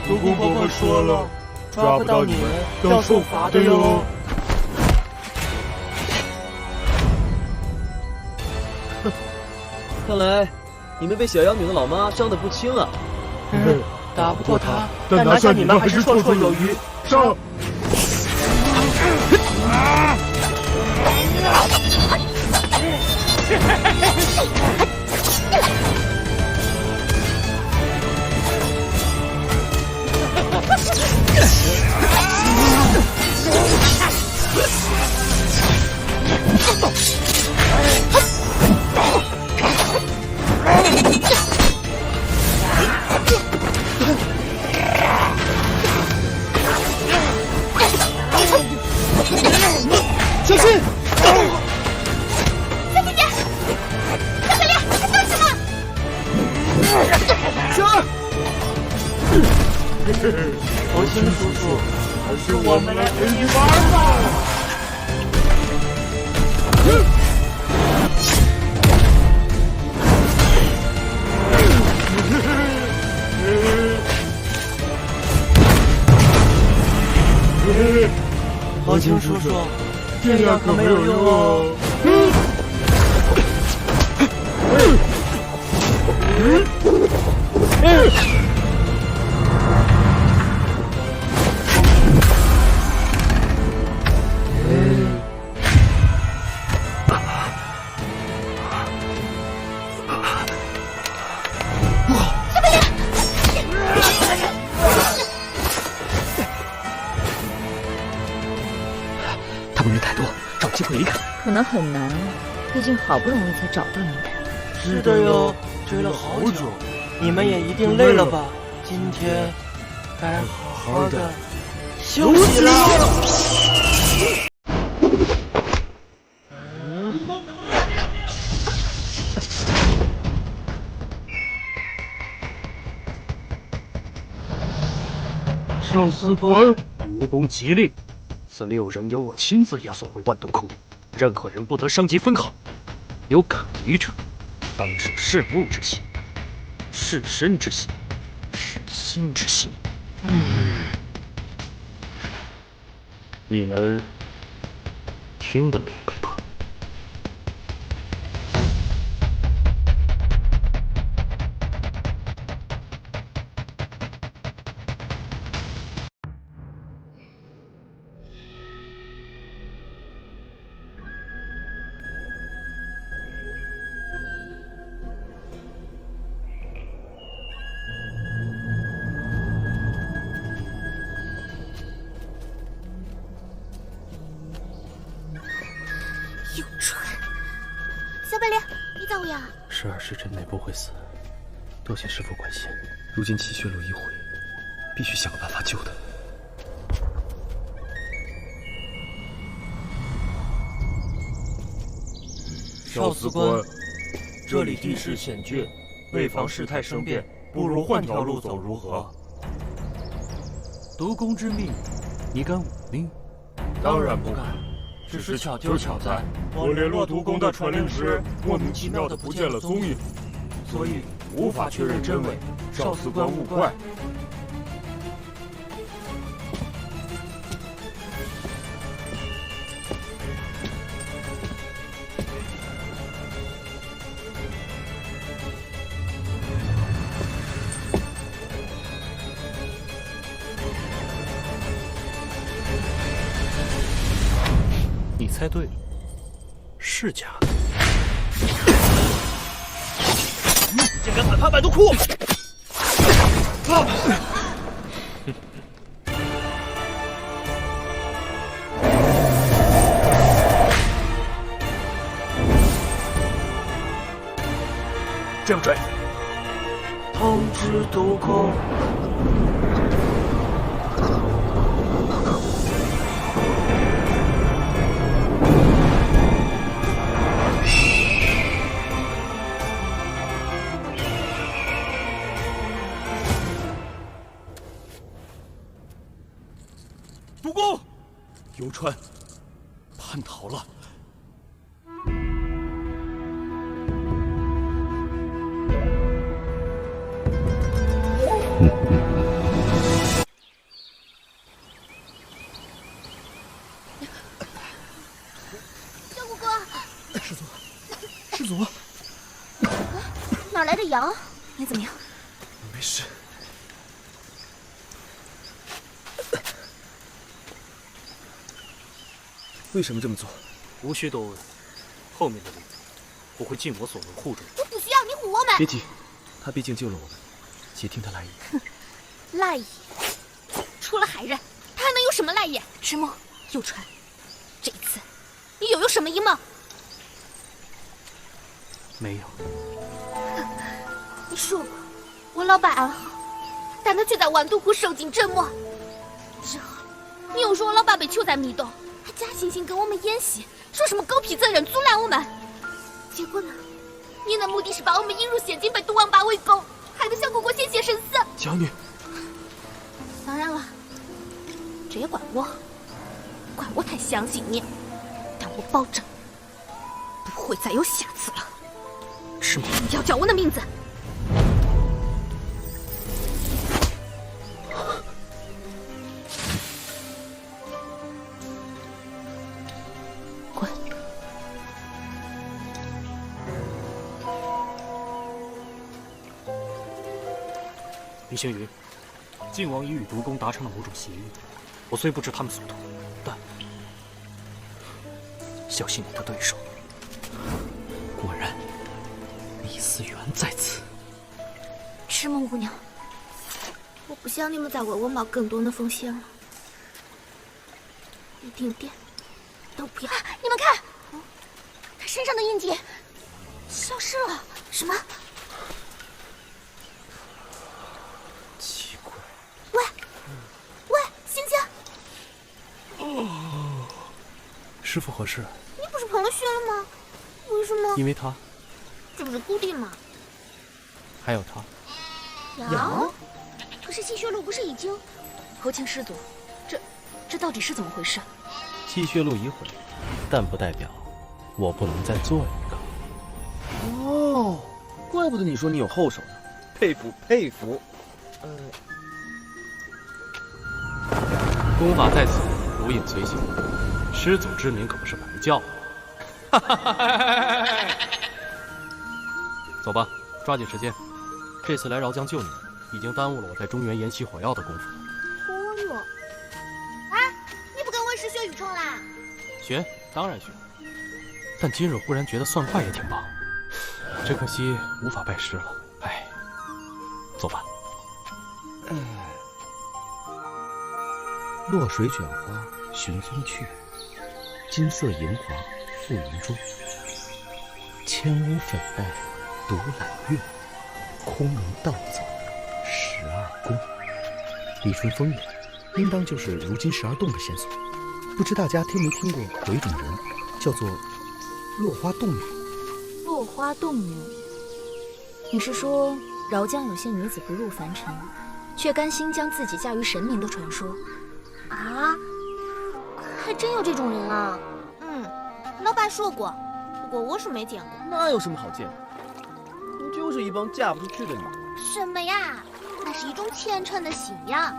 主公婆婆说了，抓不到你们要受罚的哟。看来你们被小妖女的老妈伤得不轻啊！打不过她，但拿下你们还是绰绰有余。上！小心！小姐姐，小可怜，快放下他！雪儿，佛心叔叔，还是我们来陪你玩吧。佛清叔叔，这样可没有用哦。他们人太多，找机会离开。可能很难，毕竟好不容易才找到你们。是的哟，追了好久，你们也一定累了吧？今天该好好的休息了。圣司团，武功吉令，此6人由我亲自押送回万洞窟，任何人不得伤及分毫。有可疑者，当是弑母之心、弑身之心、弑亲之心。你们听得明白吧？小百灵，你咋样？十二时辰内不会死，多谢师父关心。如今七血路已毁，必须想个办法救他。少司官，这里地势险峻，为防事态生变，不如换条路走，如何？督公之命，你敢忤逆？当然不敢，只是巧就巧在我联络督公的传令时，莫名其妙的不见了踪影，所以无法确认真伪，少司官勿怪。你猜对了，是假的。你竟敢反叛万毒窟！正准。通知督公。督公，游川叛逃了。小谷哥，师祖，师祖，哪来的羊？你怎么样？没事。为什么这么做？无需多问，后面的路我会尽我所能护住你。我不需要你唬我们。别急，他毕竟救了我们，且听他来意。赖意，除了害人，他还能有什么赖意？石墨，游川，这一次你又有什么阴谋？没有。你说过我老板安好，但他却在万毒窟受尽折磨。之后你又说我老爸被囚在密洞，还假惺惺跟我们演戏，说什么狗屁责任阻拦我们。结果呢，你的目的是把我们引入陷阱，被毒王八围攻，害得小姑姑险些身死。将军，当然了，这也怪我太相信你，但我保证不会再有下次了。是吗？不要叫我的名字。滚！李星云，晋王已与毒公达成了某种协议，我虽不知他们所图，但小心你的对手。果然，李思源在此。赤梦姑娘，我不想你们再为我冒更多的风险了，一丁点都不要。你们看，他身上的印记消失了。什么？奇怪。喂，星星。哦，师父何事？你不是碰了血了吗？为什么？因为他。这不是固定吗？还有他。羊？可是七血路不是已经……侯庆师祖，这到底是怎么回事？七血路已毁，但不代表我不能再做一个。哦，怪不得你说你有后手呢，佩服佩服。功法在此，如影随形。师祖之名可不是白叫。走吧，抓紧时间。这次来饶江救你，已经耽误了我在中原研习火药的功夫了。火药？啊！你不跟温师学语冲啦？学，当然学。但今日忽然觉得算卦也挺棒，只可惜无法拜师了。哎，走吧。落水卷花寻风去，金色银华付云中。千屋匪外独揽月，空门盗走12宫。李淳风眼，应当就是如今12洞的线索。不知大家听没听过有一种人，叫做落花洞女。落花洞女，你是说饶江有些女子不入凡尘，却甘心将自己嫁于神明的传说？啊，还真有这种人啊！老爸说过，不过我是没见过。那有什么好见的？不就是一帮嫁不出去的女人？什么呀？那是一种虔诚的信仰。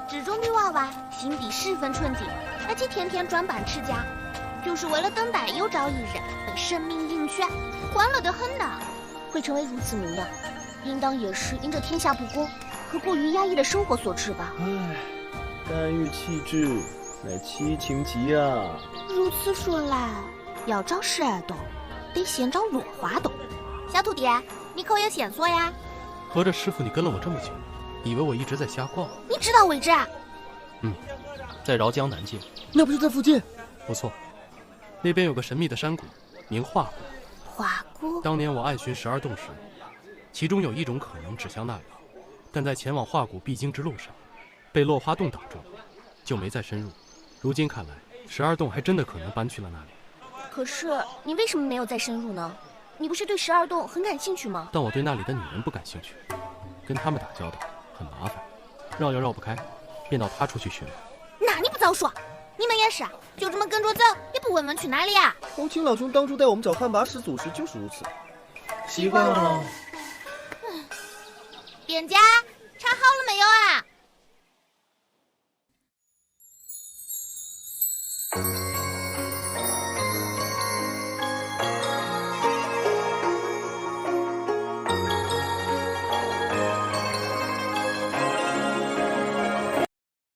这种女娃娃心地十分纯净，而且天天专办持家，就是为了等待有朝一日被神明迎娶，欢乐得很呐。会成为如此模样，应当也是因这天下不公和过于压抑的生活所致吧。唉，干玉气质，乃七情急啊！如此说来，要找12洞，得先找落花洞。小徒弟，你可有线索呀？合着师傅你跟了我这么久，以为我一直在瞎逛？你知道位置啊？在饶江南界。那不是在附近？不错，那边有个神秘的山谷，名化谷。化谷？当年我暗巡12洞时，其中有一种可能指向那里，但在前往化谷必经之路上，被落花洞挡住，就没再深入。如今看来，12洞还真的可能搬去了那里。可是你为什么没有再深入呢？你不是对12洞很感兴趣吗？但我对那里的女人不感兴趣，跟他们打交道很麻烦，绕又绕不开，便到他处去寻了。那你不早说！你们也是，就这么跟着走，也不问问去哪里啊？红青老兄当初带我们找汉魃始祖时就是如此，习惯了。店家，茶好了没有啊？